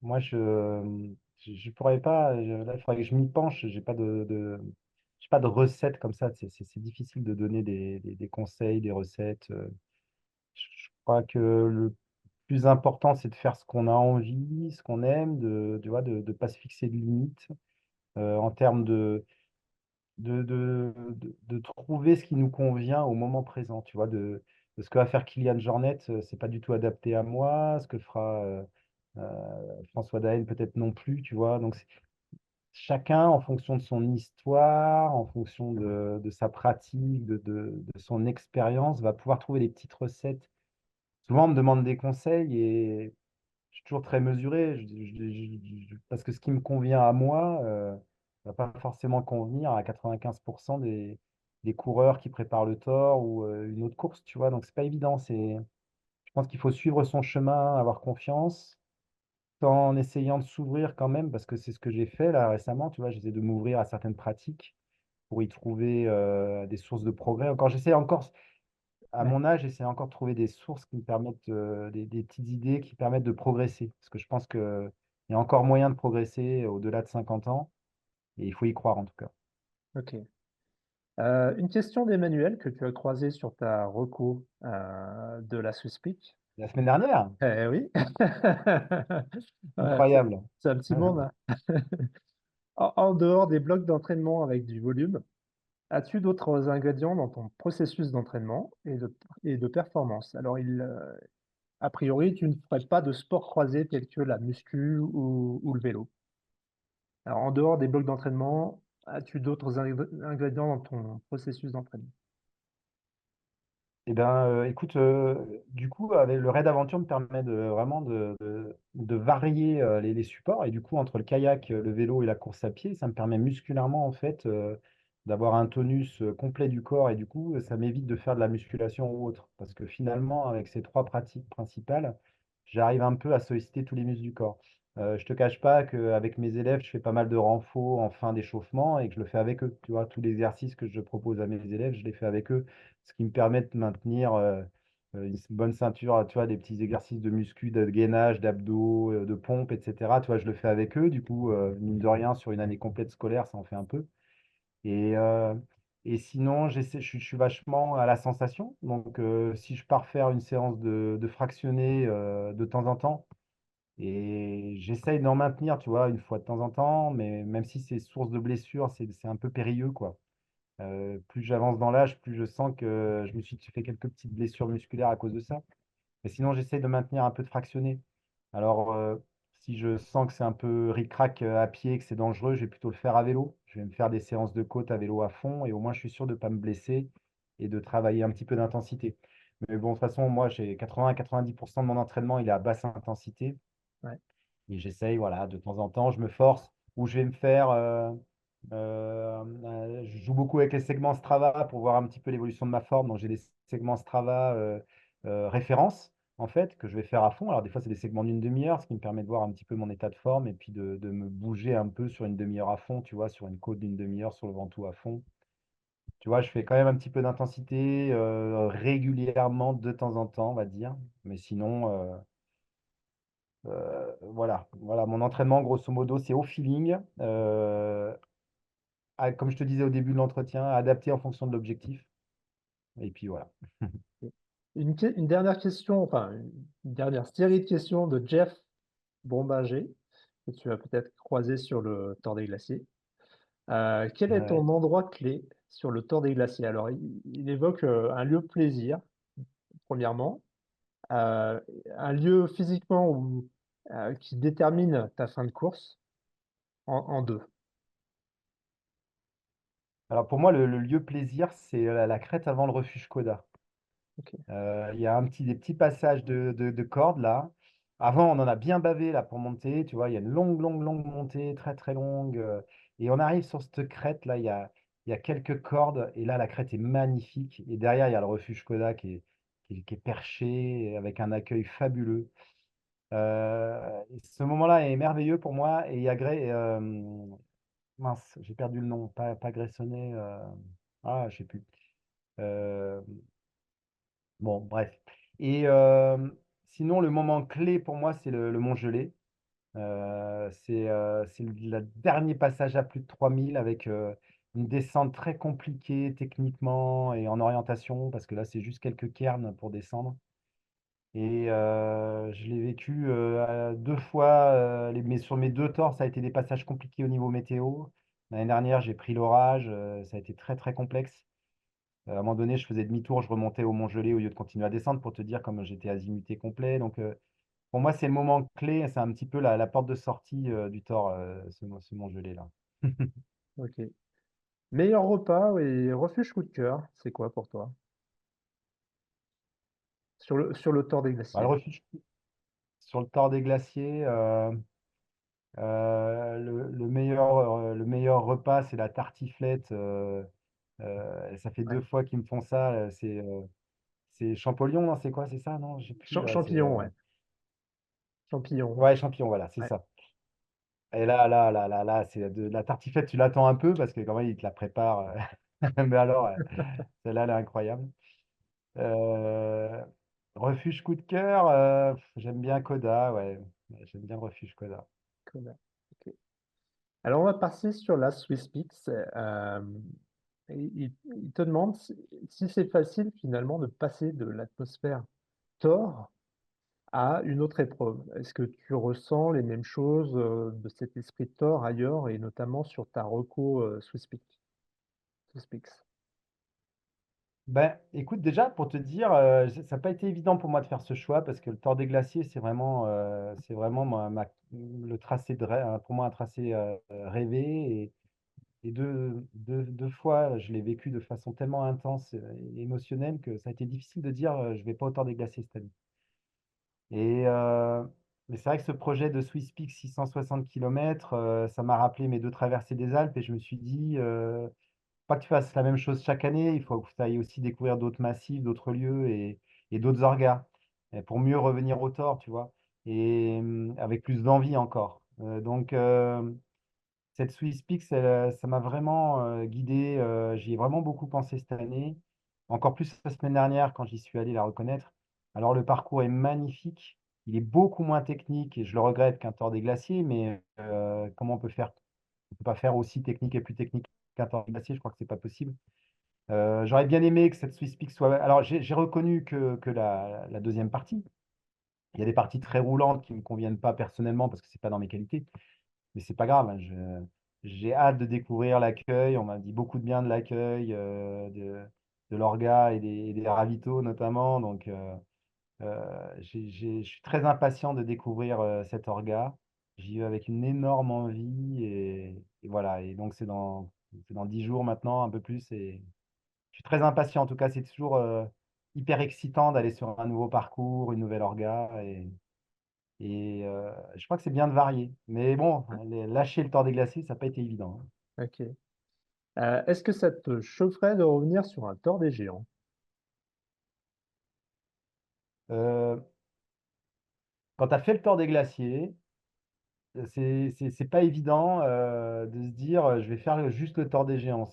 Moi, je pourrais pas. Là, il faudrait que je m'y penche. J'ai pas de recette comme ça. C'est difficile de donner des conseils, des recettes. Je crois que le plus important, c'est de faire ce qu'on a envie, ce qu'on aime, tu vois, de pas se fixer de limites en termes de trouver ce qui nous convient au moment présent, tu vois, de ce que va faire Kylian Jornet, c'est pas du tout adapté à moi, ce que fera François Daen peut-être non plus, tu vois. Donc chacun, en fonction de son histoire, en fonction de sa pratique, de son expérience, va pouvoir trouver des petites recettes. Souvent, on me demande des conseils et je suis toujours très mesuré parce que ce qui me convient à moi va pas forcément convenir à 95% des coureurs qui préparent le Tour ou une autre course, tu vois. Donc, c'est pas évident. Je pense qu'il faut suivre son chemin, avoir confiance, tout en essayant de s'ouvrir quand même, parce que c'est ce que j'ai fait là récemment, tu vois. J'essaie de m'ouvrir à certaines pratiques pour y trouver des sources de progrès. Encore, j'essaie encore à Ouais, mon âge, j'essaie encore de trouver des sources qui me permettent, des petites idées qui permettent de progresser. Parce que je pense qu'il y a encore moyen de progresser au-delà de 50 ans, et il faut y croire en tout cas. ok. Une question d'Emmanuel que tu as croisée sur ta reco de la Suspic. La semaine dernière, Eh oui. Ouais, incroyable. c'est un petit monde, hein. En dehors des blocs d'entraînement avec du volume, as-tu d'autres ingrédients dans ton processus d'entraînement et de performance? Alors, a priori, tu ne ferais pas de sport croisé tel que la muscu ou le vélo. Alors, en dehors des blocs d'entraînement, as-tu d'autres ingrédients dans ton processus d'entraînement? Eh bien, écoute, du coup, avec le raid aventure me permet vraiment de varier les supports. Et du coup, entre le kayak, le vélo et la course à pied, ça me permet musculairement, en fait, d'avoir un tonus complet du corps. Et du coup, ça m'évite de faire de la musculation ou autre. Parce que finalement, avec ces trois pratiques principales, j'arrive un peu à solliciter tous les muscles du corps. Je te cache pas qu'avec mes élèves, je fais pas mal de renfo en fin d'échauffement et que je le fais avec eux. Tu vois, tous les exercices que je propose à mes élèves, je les fais avec eux, ce qui me permet de maintenir une bonne ceinture, tu vois, des petits exercices de muscu, de gainage, d'abdos, de pompe, etc. Tu vois, je le fais avec eux. Du coup, mine de rien, sur une année complète scolaire, ça en fait un peu. Et, euh, et sinon, je suis vachement à la sensation. Donc, si je pars faire une séance de fractionné de temps en temps, et j'essaye d'en maintenir, tu vois, une fois de temps en temps, mais même si c'est source de blessure, c'est un peu périlleux, quoi. Plus j'avance dans l'âge, plus je sens que je me suis fait quelques petites blessures musculaires à cause de ça. Mais sinon, j'essaie de maintenir un peu de fractionné. Alors, si je sens que c'est un peu ric-rac à pied, que c'est dangereux, je vais plutôt le faire à vélo. Je vais me faire des séances de côte à vélo à fond et au moins je suis sûr de ne pas me blesser et de travailler un petit peu d'intensité. Mais bon, de toute façon, moi, j'ai 80-90% de mon entraînement, il est à basse intensité. Ouais. Et j'essaye, voilà, de temps en temps, je me force ou je vais me faire. Je joue beaucoup avec les segments Strava pour voir un petit peu l'évolution de ma forme. Donc, j'ai des segments Strava références, en fait, que je vais faire à fond. Alors, des fois, c'est des segments d'une demi-heure, ce qui me permet de voir un petit peu mon état de forme et puis de me bouger un peu sur une demi-heure à fond, tu vois, sur une côte d'une demi-heure, sur le Ventoux à fond. Tu vois, je fais quand même un petit peu d'intensité régulièrement, de temps en temps, on va dire. Mais sinon, voilà, mon entraînement, grosso modo, c'est au feeling. Comme je te disais au début de l'entretien, adapté en fonction de l'objectif. Et puis voilà. Une dernière question, enfin, une dernière série de questions de Jeff Bombager, que tu as peut-être croisé sur le Tour des Glaciers. Quel est Ouais. ton endroit clé sur le Tour des Glaciers? Alors, il évoque un lieu de plaisir, premièrement, euh, un lieu physiquement qui détermine ta fin de course en deux. Alors pour moi, le lieu plaisir, c'est la crête avant le refuge Coda. Ok. Il y a des petits passages de cordes là. Avant, on en a bien bavé là pour monter. Tu vois, il y a une longue, longue, longue montée, très, très longue. Et on arrive sur cette crête là, il y a quelques cordes. Et là, la crête est magnifique. Et derrière, il y a le refuge Coda qui est perché avec un accueil fabuleux. Et ce moment-là est merveilleux pour moi. Et il y a mince, j'ai perdu le nom, pas Gressonnet. Je sais plus. Euh, bon, bref. Et sinon, le moment clé pour moi, c'est le Mont Gelé. C'est le dernier passage à plus de 3000 avec une descente très compliquée techniquement et en orientation, parce que là, c'est juste quelques cairns pour descendre. Et je l'ai vécu deux fois, mais sur mes deux torts, ça a été des passages compliqués au niveau météo. L'année dernière, j'ai pris l'orage, ça a été très très complexe. À un moment donné, je faisais demi-tour, je remontais au Mont-Gelé au lieu de continuer à descendre pour te dire comme j'étais azimuté complet. Donc pour moi, c'est le moment clé, c'est un petit peu la porte de sortie du Thor, ce Mont-Gelé-là. Ok. Meilleur repas et refuge coup de cœur, c'est quoi pour toi? Sur le Tour des Bah, le Glaciers. refuge sur le Thor des Glaciers, le meilleur repas, c'est la tartiflette. Ça fait deux fois qu'ils me font ça. C'est Champollion, non? C'est quoi? C'est ça? Non, j'ai plus là. Champignon, ouais. Champignon. Ouais, Champignon, voilà, c'est Ouais. ça. Et là, c'est de la tartiflette, tu l'attends un peu parce que quand même, il te la prépare. Mais alors, celle-là, elle est incroyable. Euh, Refuge coup de cœur, j'aime bien Coda, ouais. Ouais, j'aime bien Refuge Coda. Cool. Ok. Alors, on va passer sur la Swiss Peaks. Il te demande si c'est facile finalement de passer de l'atmosphère Thor à une autre épreuve. Est-ce que tu ressens les mêmes choses de cet esprit de Thor ailleurs et notamment sur ta reco Swiss Peaks? Swiss Peaks. Ben, écoute, déjà, pour te dire, ça n'a pas été évident pour moi de faire ce choix parce que le Tour des Glaciers, c'est vraiment le tracé pour moi un tracé rêvé. Et deux fois, je l'ai vécu de façon tellement intense et émotionnelle que ça a été difficile de dire je vais pas au Tour des Glaciers cette année. Et, mais c'est vrai que ce projet de Swiss Peak 660 km, ça m'a rappelé mes deux traversées des Alpes et je me suis dit, pas que tu fasses la même chose chaque année, il faut que tu ailles aussi découvrir d'autres massifs, d'autres lieux et d'autres orgas pour mieux revenir au Thor, tu vois, et avec plus d'envie encore. Donc, cette Swiss Peak, ça m'a vraiment guidé. J'y ai vraiment beaucoup pensé cette année. Encore plus la semaine dernière quand j'y suis allé la reconnaître. Alors, le parcours est magnifique. Il est beaucoup moins technique et je le regrette qu'un Tour des Glaciers, mais comment on peut faire? On peut pas faire aussi technique et plus technique qu'un Tour des Glaciers. Je crois que c'est pas possible. J'aurais bien aimé que cette Swiss Peak soit. Alors, j'ai reconnu que la deuxième partie. Il y a des parties très roulantes qui ne me conviennent pas personnellement parce que c'est pas dans mes qualités. Mais c'est pas grave, hein. j'ai hâte de découvrir l'accueil. On m'a dit beaucoup de bien de l'accueil, de l'orga et des ravitaux notamment. Donc, je suis très impatient de découvrir cet orga. J'y vais avec une énorme envie et voilà. Et donc, c'est dans 10 jours maintenant, un peu plus. Et je suis très impatient. En tout cas, c'est toujours hyper excitant d'aller sur un nouveau parcours, une nouvelle orga. Et je crois que c'est bien de varier. Mais bon, lâcher le Tour des Glaciers, ça n'a pas été évident, hein. Ok. Est-ce que ça te chaufferait de revenir sur un Tour des Géants? Euh, Quand tu as fait le Tour des Glaciers, c'est pas évident de se dire je vais faire juste le Tour des Géants.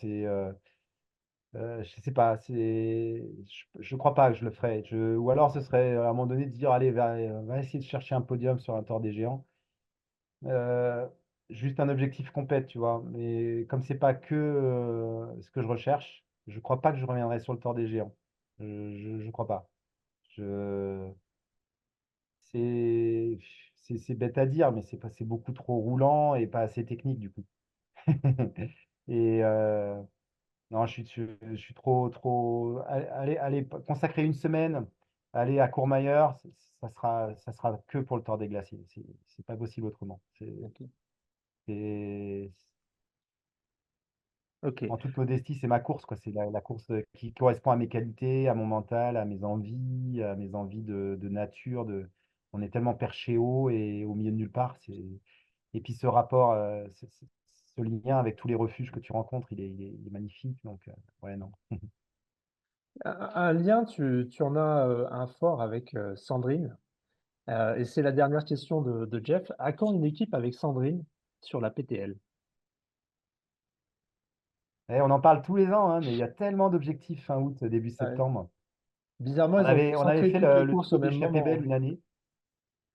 Je sais pas, je crois pas que je le ferais. Ou alors ce serait à un moment donné de dire allez, va essayer de chercher un podium sur un Tour des Géants. Euh, Juste un objectif compète, tu vois. Mais comme c'est pas que ce que je recherche, je crois pas que je reviendrai sur le Tour des Géants. Je crois pas. Je, c'est, c'est bête à dire, mais c'est beaucoup trop roulant et pas assez technique du coup. Et non, je suis trop. Allez, consacrer une semaine, aller à Courmayeur, ça sera que pour le Tour des Glaciers. C'est pas possible autrement. Ok. C'est- Ok. En toute modestie, c'est ma course, quoi. C'est la course qui correspond à mes qualités, à mon mental, à mes envies de nature. On est tellement perché haut et au milieu de nulle part. Et puis ce rapport, ce lien avec tous les refuges que tu rencontres, il est magnifique. Donc, ouais, non. Un lien, tu en as un fort avec Sandrine. Et c'est la dernière question de Jeff. À quand une équipe avec Sandrine sur la PTL? On en parle tous les ans, hein, mais il y a tellement d'objectifs fin août, début Ouais. septembre. Bizarrement, ils ont On avait concentré fait toutes les le courses au duo même d'échappée moment, belle hein. une année.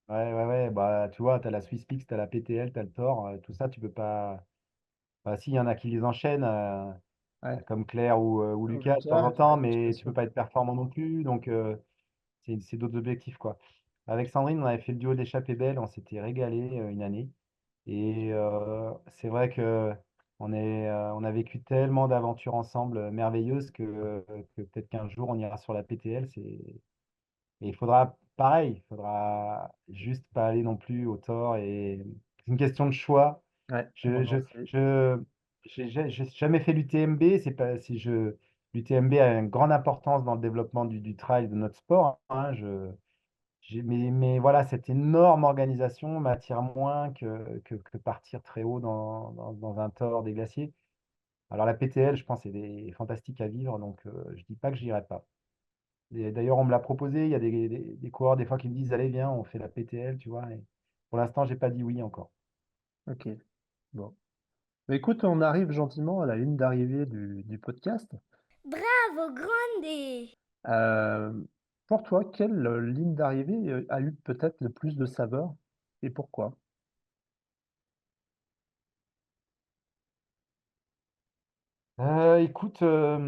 Ouais. Bah, tu vois, tu as la Swiss Peaks, tu as la PTL, tu as le Thor. Tout ça, tu peux pas. Bah, si, il y en a qui les enchaînent, Ouais. comme Claire ou Lucas de temps Lucas, en temps, je mais suis tu peux sûr. pas être performant non plus. Donc, c'est d'autres objectifs, quoi. Avec Sandrine, on avait fait le duo d'échappée belle, on s'était régalé une année. Et c'est vrai que on a vécu tellement d'aventures ensemble merveilleuses que peut-être qu'un jour on ira sur la PTL. Et il faudra, pareil, il faudra juste pas aller non plus au tort. Et c'est une question de choix. Ouais, Je, moi je, aussi. je, j'ai jamais fait l'UTMB. C'est pas, si je, L'UTMB a une grande importance dans le développement du trail de notre sport, hein. Mais voilà, cette énorme organisation m'attire moins que partir très haut dans un tort des glaciers. Alors la PTL, je pense, est fantastique à vivre, donc je dis pas que j'irai pas. Et d'ailleurs, on me l'a proposé, il y a des coureurs des fois qui me disent, allez, viens, on fait la PTL, tu vois. Et pour l'instant, j'ai pas dit oui encore. Ok, bon. Mais écoute, on arrive gentiment à la ligne d'arrivée du podcast. Bravo, grande! Euh, pour toi, quelle ligne d'arrivée a eu peut-être le plus de saveur et pourquoi? Écoute, la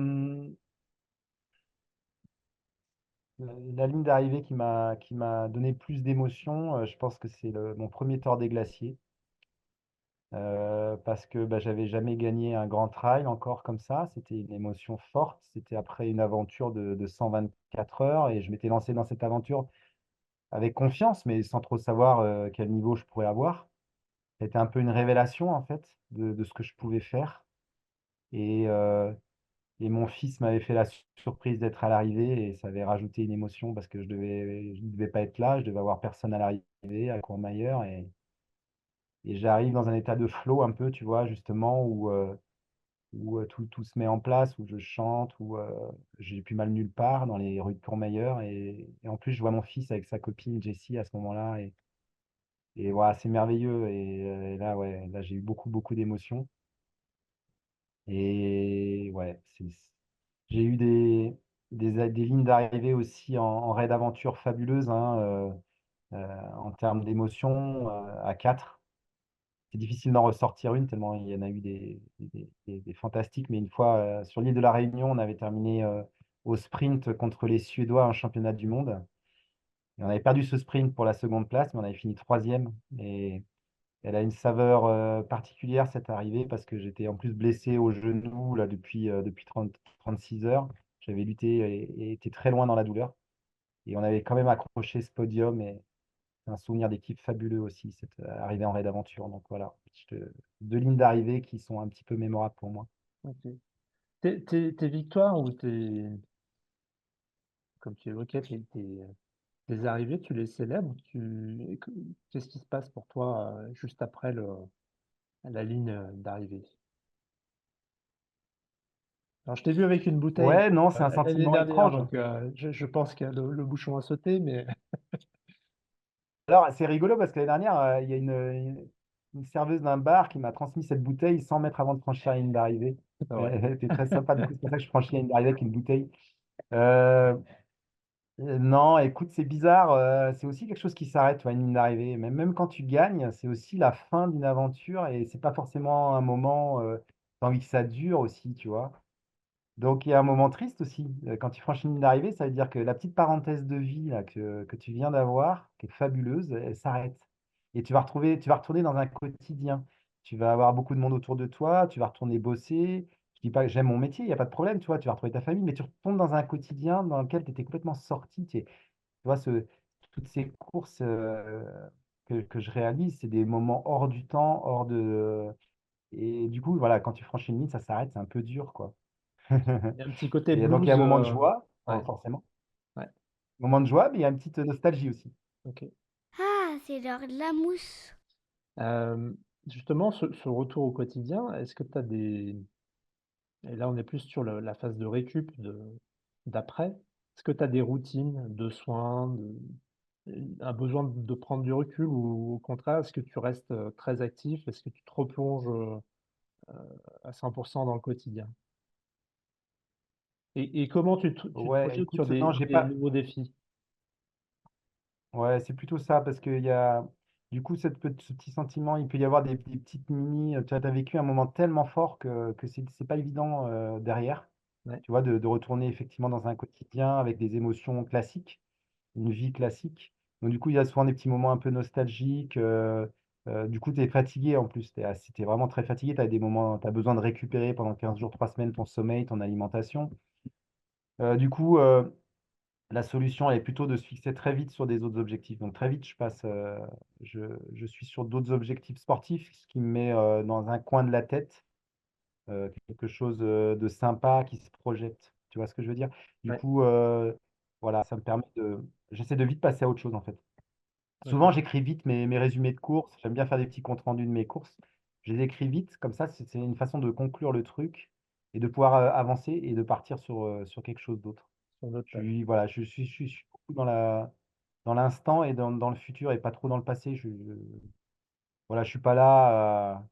ligne d'arrivée qui m'a donné plus d'émotion, je pense que c'est mon premier Tour des Glaciers. Parce que bah, j'avais jamais gagné un grand trail encore comme ça. C'était une émotion forte. C'était après une aventure de 124 heures et je m'étais lancé dans cette aventure avec confiance, mais sans trop savoir quel niveau je pourrais avoir. C'était un peu une révélation en fait de ce que je pouvais faire. Et, euh, et mon fils m'avait fait la surprise d'être à l'arrivée et ça avait rajouté une émotion parce que je ne devais pas être là, je devais avoir personne à l'arrivée à Courmayeur et j'arrive dans un état de flow un peu, tu vois, justement où tout se met en place, où je chante, où j'ai plus mal nulle part dans les rues de Courmayeur. Et en plus, je vois mon fils avec sa copine Jessie à ce moment-là. Et voilà, c'est merveilleux. Et là, ouais, là, j'ai eu beaucoup d'émotions. Et ouais, j'ai eu des lignes d'arrivée aussi en raid aventure fabuleuses, hein, en termes d'émotions, à 4. C'est difficile d'en ressortir une, tellement il y en a eu des fantastiques. Mais une fois, sur l'île de la Réunion, on avait terminé au sprint contre les Suédois en championnat du monde. Et on avait perdu ce sprint pour la seconde place, mais on avait fini troisième. Elle a une saveur particulière cette arrivée parce que j'étais en plus blessé au genou là, depuis 36 heures. J'avais lutté et été très loin dans la douleur. Et on avait quand même accroché ce podium et c'est un souvenir d'équipe fabuleux aussi, cette arrivée en raid aventure. Donc voilà, deux lignes d'arrivée qui sont un petit peu mémorables pour moi. Ok. Tes victoires ou comme tu évoquais, tes arrivées, tu les célèbres, qu'est-ce qui se passe pour toi juste après la ligne d'arrivée? Alors, je t'ai vu avec une bouteille Ouais, non, c'est un l'année sentiment dernière, étrange. donc je pense que le bouchon a sauté, mais Alors, c'est rigolo parce que l'année dernière, il y a une serveuse d'un bar qui m'a transmis cette bouteille 100 mètres avant de franchir la ligne d'arrivée. c'est vrai. Elle était très sympa, du coup, c'est pour ça que je franchis la ligne d'arrivée avec une bouteille. Euh, non, écoute, c'est bizarre. C'est aussi quelque chose qui s'arrête, tu vois, une ligne d'arrivée. Même quand tu gagnes, c'est aussi la fin d'une aventure et c'est pas forcément un moment, t'as envie que ça dure aussi, tu vois. Donc, il y a un moment triste aussi. Quand tu franchis une ligne d'arrivée, ça veut dire que la petite parenthèse de vie là, que tu viens d'avoir, qui est fabuleuse, elle s'arrête. Et tu vas retourner dans un quotidien. Tu vas avoir beaucoup de monde autour de toi, tu vas retourner bosser. Je dis pas que j'aime mon métier, il n'y a pas de problème, tu vois, tu vas retrouver ta famille, mais tu retournes dans un quotidien dans lequel tu étais complètement sorti. Tu vois, toutes ces courses que je réalise, c'est des moments hors du temps, hors de. Et du coup, voilà, quand tu franchis une ligne, ça s'arrête, c'est un peu dur, quoi. Il y a un petit côté Et donc, il y a un blues. moment de joie, Ouais, forcément. ouais, Moment de joie, mais il y a une petite nostalgie aussi. ok. Ah, c'est l'heure de la mousse. Euh, Justement, ce retour au quotidien, est-ce que tu as des... Et là, on est plus sur la phase de récup d'après. Est-ce que tu as des routines de soins, un besoin de prendre du recul ou au contraire, est-ce que tu restes très actif? Est-ce que tu te replonges à 100% dans le quotidien? Et comment tu te Ouais, projettes sur écoute, non, j'ai des pas. nouveaux défis? Ouais, c'est plutôt ça, parce qu'il y a. Du coup, ce petit sentiment, il peut y avoir des petites mini. Tu as vécu un moment tellement fort que c'est pas évident derrière, Ouais, tu vois, de retourner effectivement dans un quotidien avec des émotions classiques, une vie classique. Donc, du coup, il y a souvent des petits moments un peu nostalgiques. Du coup, tu es fatigué en plus. T'es vraiment très fatigué. Tu as des moments, tu as besoin de récupérer pendant 15 jours, 3 semaines ton sommeil, ton alimentation. Du coup, la solution, elle est plutôt de se fixer très vite sur des autres objectifs. Donc, très vite, je suis sur d'autres objectifs sportifs, ce qui me met dans un coin de la tête quelque chose de sympa qui se projette. Tu vois ce que je veux dire? Du ouais, coup, voilà, ça me permet de. J'essaie de vite passer à autre chose, en fait. Souvent, ok. j'écris vite mes résumés de courses. J'aime bien faire des petits comptes rendus de mes courses. Je les écris vite, comme ça, c'est une façon de conclure le truc et de pouvoir avancer et de partir sur quelque chose d'autre. Sur d'autres tâches. Voilà, je suis beaucoup dans l'instant et dans le futur et pas trop dans le passé. Voilà, je suis pas là.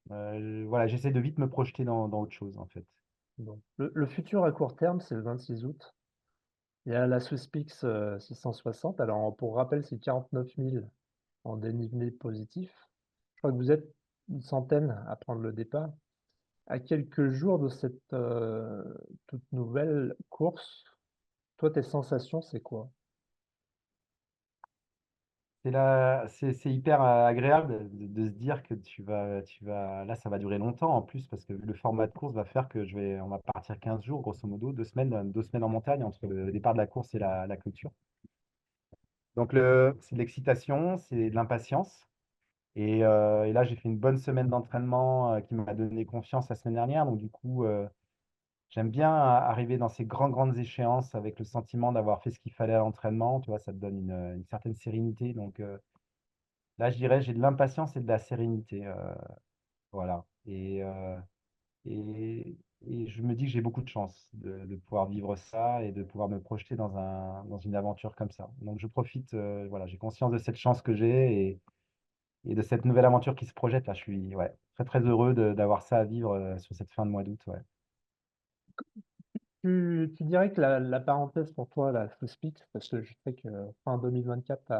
Voilà, j'essaie de vite me projeter dans autre chose, en fait. Bon. Le futur à court terme, c'est le 26 août. Il y a la Swisspix 660. Alors, pour rappel, c'est 49 000 en dénivelé positif. Je crois que vous êtes une centaine à prendre le départ. À quelques jours de cette toute nouvelle course, toi, tes sensations, c'est quoi? C'est hyper agréable de se dire que là, ça va durer longtemps en plus, parce que le format de course va faire que on va partir 15 jours, grosso modo, 2 semaines en montagne entre le départ de la course et la clôture. Donc, c'est de l'excitation, c'est de l'impatience. Et là, j'ai fait une bonne semaine d'entraînement qui m'a donné confiance la semaine dernière. Donc, du coup, j'aime bien arriver dans ces grandes échéances avec le sentiment d'avoir fait ce qu'il fallait à l'entraînement. Tu vois, ça te donne une certaine sérénité. Donc, là, je dirais, j'ai de l'impatience et de la sérénité. Voilà. Et je me dis que j'ai beaucoup de chance de pouvoir vivre ça et de pouvoir me projeter dans une aventure comme ça. Donc, je profite, voilà, j'ai conscience de cette chance que j'ai et de cette nouvelle aventure qui se projette. Là, je suis ouais, très heureux d'avoir ça à vivre sur cette fin de mois d'août. Ouais. Tu dirais que la parenthèse pour toi, la Swisspix, parce que je sais que fin 2024, tu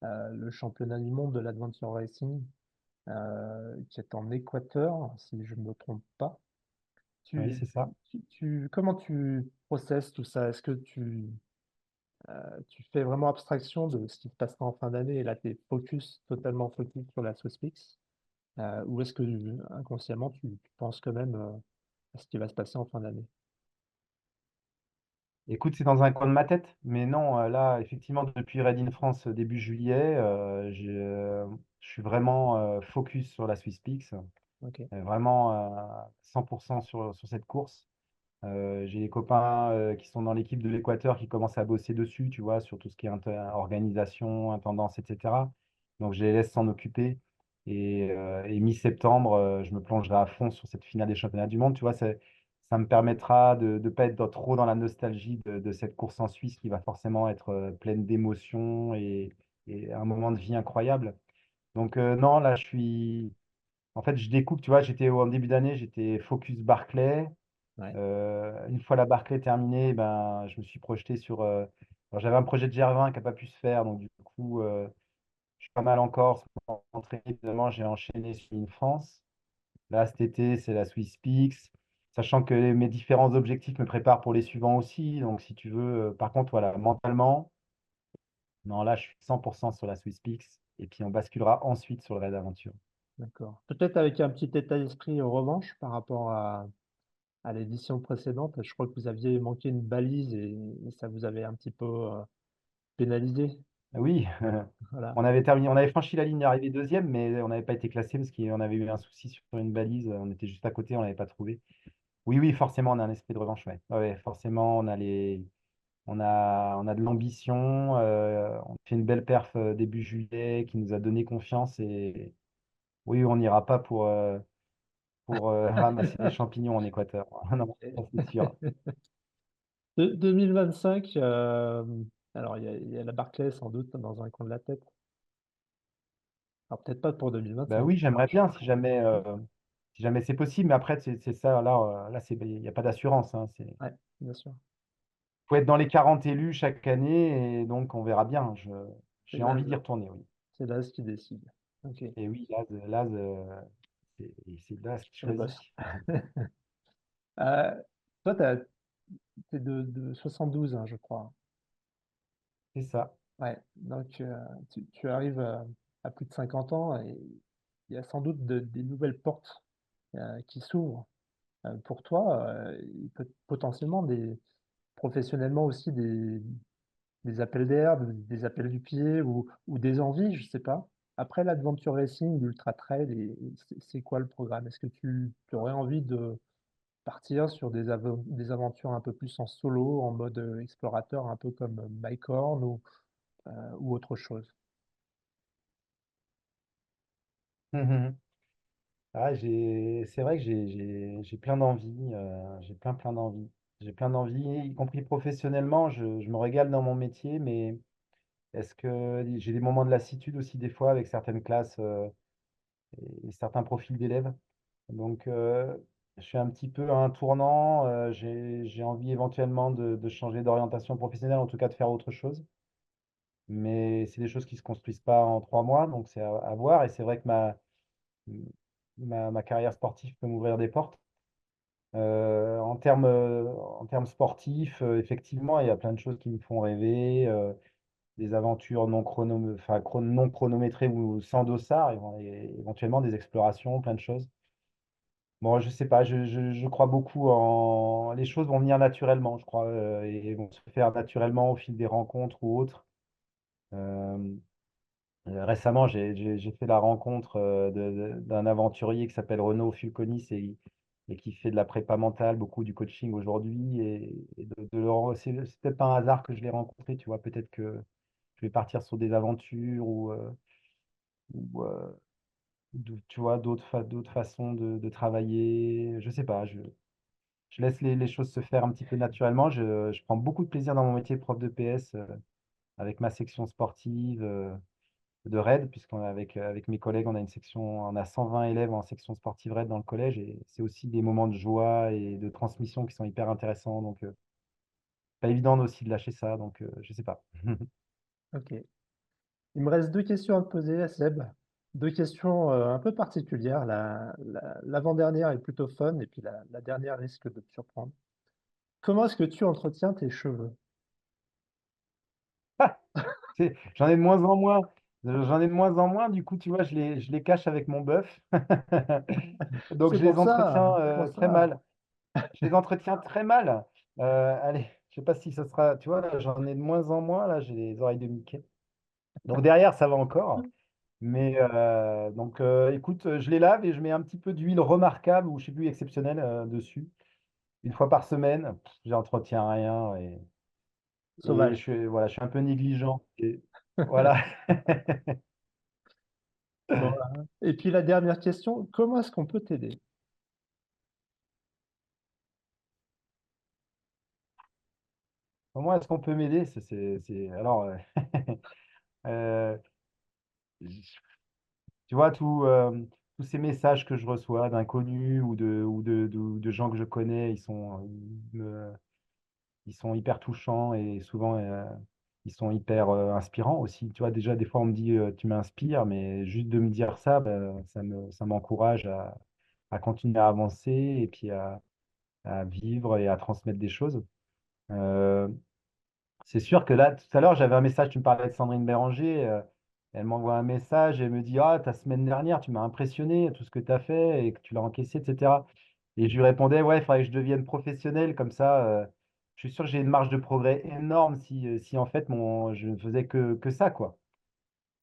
as le championnat du monde de l'Adventure Racing qui est en Équateur, si je ne me trompe pas. Oui, c'est ça. Comment tu processes tout ça? Est-ce que Tu fais vraiment abstraction de ce qui te passera en fin d'année et là, tu es totalement focus sur la SwissPix. Ou est-ce que inconsciemment, tu penses quand même à ce qui va se passer en fin d'année? Écoute, c'est dans un coin de ma tête, mais non, là, effectivement, depuis Raid in France début juillet, je suis vraiment focus sur la SwissPix, Ok, vraiment 100% sur cette course. J'ai des copains qui sont dans l'équipe de l'Équateur qui commencent à bosser dessus, tu vois, sur tout ce qui est organisation, intendance, etc. Donc, je les laisse s'en occuper. Et mi-septembre, je me plongerai à fond sur cette finale des championnats du monde. Tu vois, ça me permettra de ne pas être trop dans la nostalgie de cette course en Suisse qui va forcément être pleine d'émotions et un moment de vie incroyable. Donc, non, là, En fait, je découpe, tu vois, en début d'année, j'étais focus Barclay. ouais, Une fois la Barclay terminée, ben, je me suis projeté sur. Alors, j'avais un projet de GR20 qui n'a pas pu se faire, donc du coup, je suis pas mal encore entraîné. Évidemment, j'ai enchaîné sur une France. Là, cet été, c'est la Swiss Peaks, sachant que mes différents objectifs me préparent pour les suivants aussi. Donc, si tu veux, par contre, voilà, mentalement, non, là, je suis 100% sur la Swiss Peaks, et puis on basculera ensuite sur le Raid Aventure. d'accord. Peut-être avec un petit état d'esprit revanche par rapport à l'édition précédente. Je crois que vous aviez manqué une balise et ça vous avait un petit peu pénalisé. Oui, Voilà. on avait franchi la ligne d'arrivée deuxième, mais on n'avait pas été classé parce qu'on avait eu un souci sur une balise. On était juste à côté, on l'avait pas trouvé. Oui, oui, forcément, on a un esprit de revanche. Ouais. Ouais, ouais, forcément, on a de l'ambition. On fait une belle perf début juillet qui nous a donné confiance. Et oui, on n'ira pas pour ramasser des champignons en Équateur. Non, ça, c'est sûr. 2025, alors il y a la Barclay sans doute dans un coin de la tête. Alors peut-être pas pour Ben 2025. oui, j'aimerais bien si jamais c'est possible. Mais après, c'est ça. Là, il n'y a pas d'assurance. Hein, Ouais, bien sûr. faut être dans les 40 élus chaque année et donc on verra bien. C'est J'ai envie l'âge, d'y retourner, oui. c'est l'âge qui décide. Ok, Et oui, Laz, c'est Laz qui c'est le choisit. boss. Euh, Toi, t'es de 72, hein, je crois. C'est ça. Ouais, donc tu arrives à plus de 50 ans et il y a sans doute des nouvelles portes qui s'ouvrent pour toi, et potentiellement professionnellement aussi des appels d'air, des appels du pied ou des envies, je sais pas. Après l'adventure racing, l'ultra trail, c'est quoi le programme? Est-ce que tu aurais envie de partir sur des aventures un peu plus en solo, en mode explorateur, un peu comme Mike Horn ou autre chose? Mhm. C'est vrai que j'ai plein d'envies. J'ai plein d'envies. J'ai plein d'envies, y compris professionnellement. Je me régale dans mon métier, mais est-ce que j'ai des moments de lassitude aussi des fois avec certaines classes et certains profils d'élèves? Donc, je suis un petit peu à un tournant. J'ai envie éventuellement de changer d'orientation professionnelle, en tout cas de faire autre chose. Mais c'est des choses qui ne se construisent pas en 3 mois, donc c'est à voir. Et c'est vrai que ma carrière sportive peut m'ouvrir des portes. En termes sportifs, effectivement, il y a plein de choses qui me font rêver. Des aventures non chronométrées ou sans dossard, et éventuellement des explorations, plein de choses. Bon, je sais pas, je crois beaucoup en. Les choses vont venir naturellement, je crois, et vont se faire naturellement au fil des rencontres ou autres. Euh, Récemment, j'ai fait la rencontre d'un aventurier qui s'appelle Renaud Fulconis et qui fait de la prépa mentale, beaucoup du coaching aujourd'hui. C'est peut-être pas un hasard que je l'ai rencontré, tu vois, peut-être que je vais partir sur des aventures ou, tu vois, d'autres façons de travailler. Je sais pas, je laisse les choses se faire un petit peu naturellement. Je prends beaucoup de plaisir dans mon métier de prof de PS avec ma section sportive de RAID, avec mes collègues, on a une section, on a 120 élèves en section sportive RAID dans le collège et c'est aussi des moments de joie et de transmission qui sont hyper intéressants. Donc, pas évident aussi de lâcher ça. Donc, je sais pas. Ok. Il me reste deux questions à te poser, Seb. Deux questions un peu particulières. L'avant-dernière est plutôt fun et puis la dernière risque de te surprendre. Comment est-ce que tu entretiens tes cheveux? J'en ai de moins en moins. J'en ai de moins en moins. Du coup, tu vois, je les cache avec mon bœuf. Donc, C'est je les pour ça, entretiens c'est pour très ça. mal. Je les entretiens très mal. Allez, je sais pas si ça sera. Tu vois, là, j'en ai de moins en moins. Là, j'ai les oreilles de Mickey. Donc, derrière, ça va encore. Mais écoute, je les lave et je mets un petit peu d'huile remarquable ou je sais plus, exceptionnelle dessus. Une fois par semaine. J'entretiens rien et Sauvage. voilà, je suis un peu négligent. Et voilà. Bon, et puis la dernière question, comment est-ce qu'on peut t'aider? Comment est-ce qu'on peut m'aider? Alors, euh, tu vois, tous ces messages que je reçois d'inconnus ou de gens que je connais, ils sont hyper touchants et souvent, ils sont hyper inspirants aussi. Tu vois, déjà, des fois, on me dit, tu m'inspires, mais juste de me dire ça, ben, ça m'encourage à continuer à avancer et puis à vivre et à transmettre des choses. Euh, C'est sûr que là, tout à l'heure, j'avais un message, tu me parlais de Sandrine Béranger, elle m'envoie un message et elle me dit, ah, ta semaine dernière, tu m'as impressionné, tout ce que tu as fait et que tu l'as encaissé, etc. Et je lui répondais, ouais, il faudrait que je devienne professionnel, comme ça, je suis sûr que j'ai une marge de progrès énorme si en fait, je ne faisais que ça, quoi.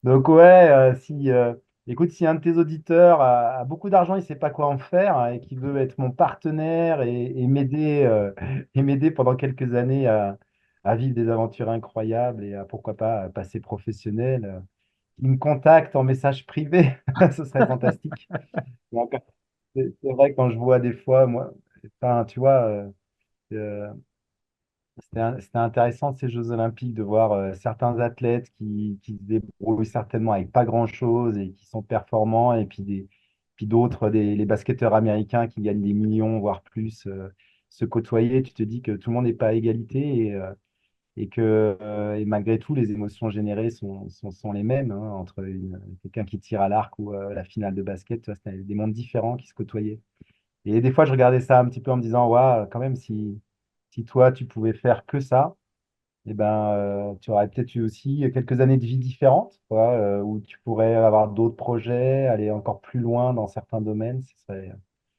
Donc ouais, écoute, si un de tes auditeurs a beaucoup d'argent, il ne sait pas quoi en faire hein, et qui veut être mon partenaire et m'aider et m'aider pendant quelques années à vivre des aventures incroyables et à pourquoi pas à passer professionnel, il me contacte en message privé, ce serait fantastique. Mais encore, c'est vrai que quand je vois des fois, moi, enfin, tu vois, euh, c'était intéressant ces Jeux Olympiques de voir certains athlètes qui se débrouillent certainement avec pas grand-chose et qui sont performants, et puis d'autres, les basketteurs américains qui gagnent des millions, voire plus, se côtoyer. Tu te dis que tout le monde n'est pas à égalité et malgré tout, les émotions générées sont les mêmes hein, entre quelqu'un qui tire à l'arc ou la finale de basket. Tu vois, c'était des mondes différents qui se côtoyaient. Et des fois, je regardais ça un petit peu en me disant, ouais, quand même, si toi, tu pouvais faire que ça, eh ben, tu aurais peut-être eu aussi quelques années de vie différentes, quoi, où tu pourrais avoir d'autres projets, aller encore plus loin dans certains domaines. Ce serait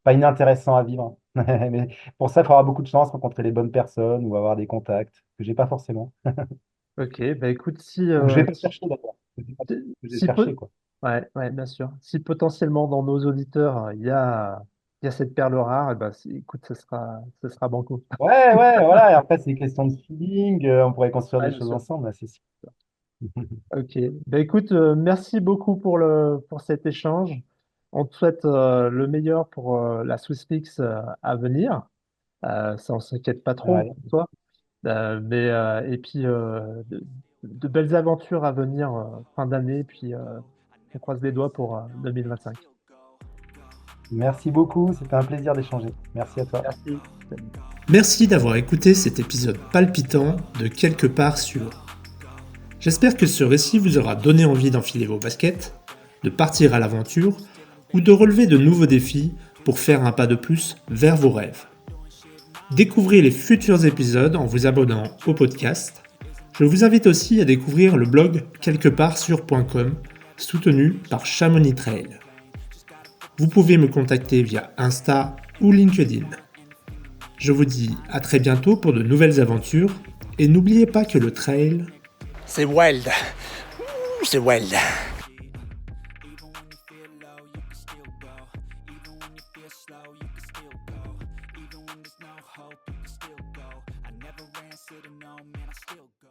pas inintéressant à vivre. Mais pour ça, il faut avoir beaucoup de chance, rencontrer les bonnes personnes ou avoir des contacts que j'ai pas forcément. Ok, bah écoute, Ou je vais pas chercher d'ailleurs. C'est pas si, ce que j'ai si cherché, peu- quoi. ouais, ouais, bien sûr. Si potentiellement dans nos auditeurs, il y a cette perle rare, eh ben, écoute, ce sera banco. Ouais, ouais, voilà. Et après, c'est une question de feeling. On pourrait construire Ouais, des bien choses sûr. ensemble, là, c'est sûr. Ok. Ben écoute, merci beaucoup pour cet échange. On te souhaite le meilleur pour la Swisspix à venir. Ça, on s'inquiète pas trop Ouais. pour toi. Et puis de belles aventures à venir fin d'année. Puis on croise les doigts pour 2025. Merci beaucoup. C'était un plaisir d'échanger. Merci à toi. Merci. Salut. Merci d'avoir écouté cet épisode palpitant de Quelque part sur. J'espère que ce récit vous aura donné envie d'enfiler vos baskets, de partir à l'aventure ou de relever de nouveaux défis pour faire un pas de plus vers vos rêves. Découvrez les futurs épisodes en vous abonnant au podcast. Je vous invite aussi à découvrir le blog quelquepartsur.com soutenu par Chamonix Trail. Vous pouvez me contacter via Insta ou LinkedIn. Je vous dis à très bientôt pour de nouvelles aventures et n'oubliez pas que le trail, C'est wild. C'est wild. Even when you feel low, you can still go. Even when you feel slow, you can still go. Even when there's no hope, you can still go. I never answer to no, man, I still go.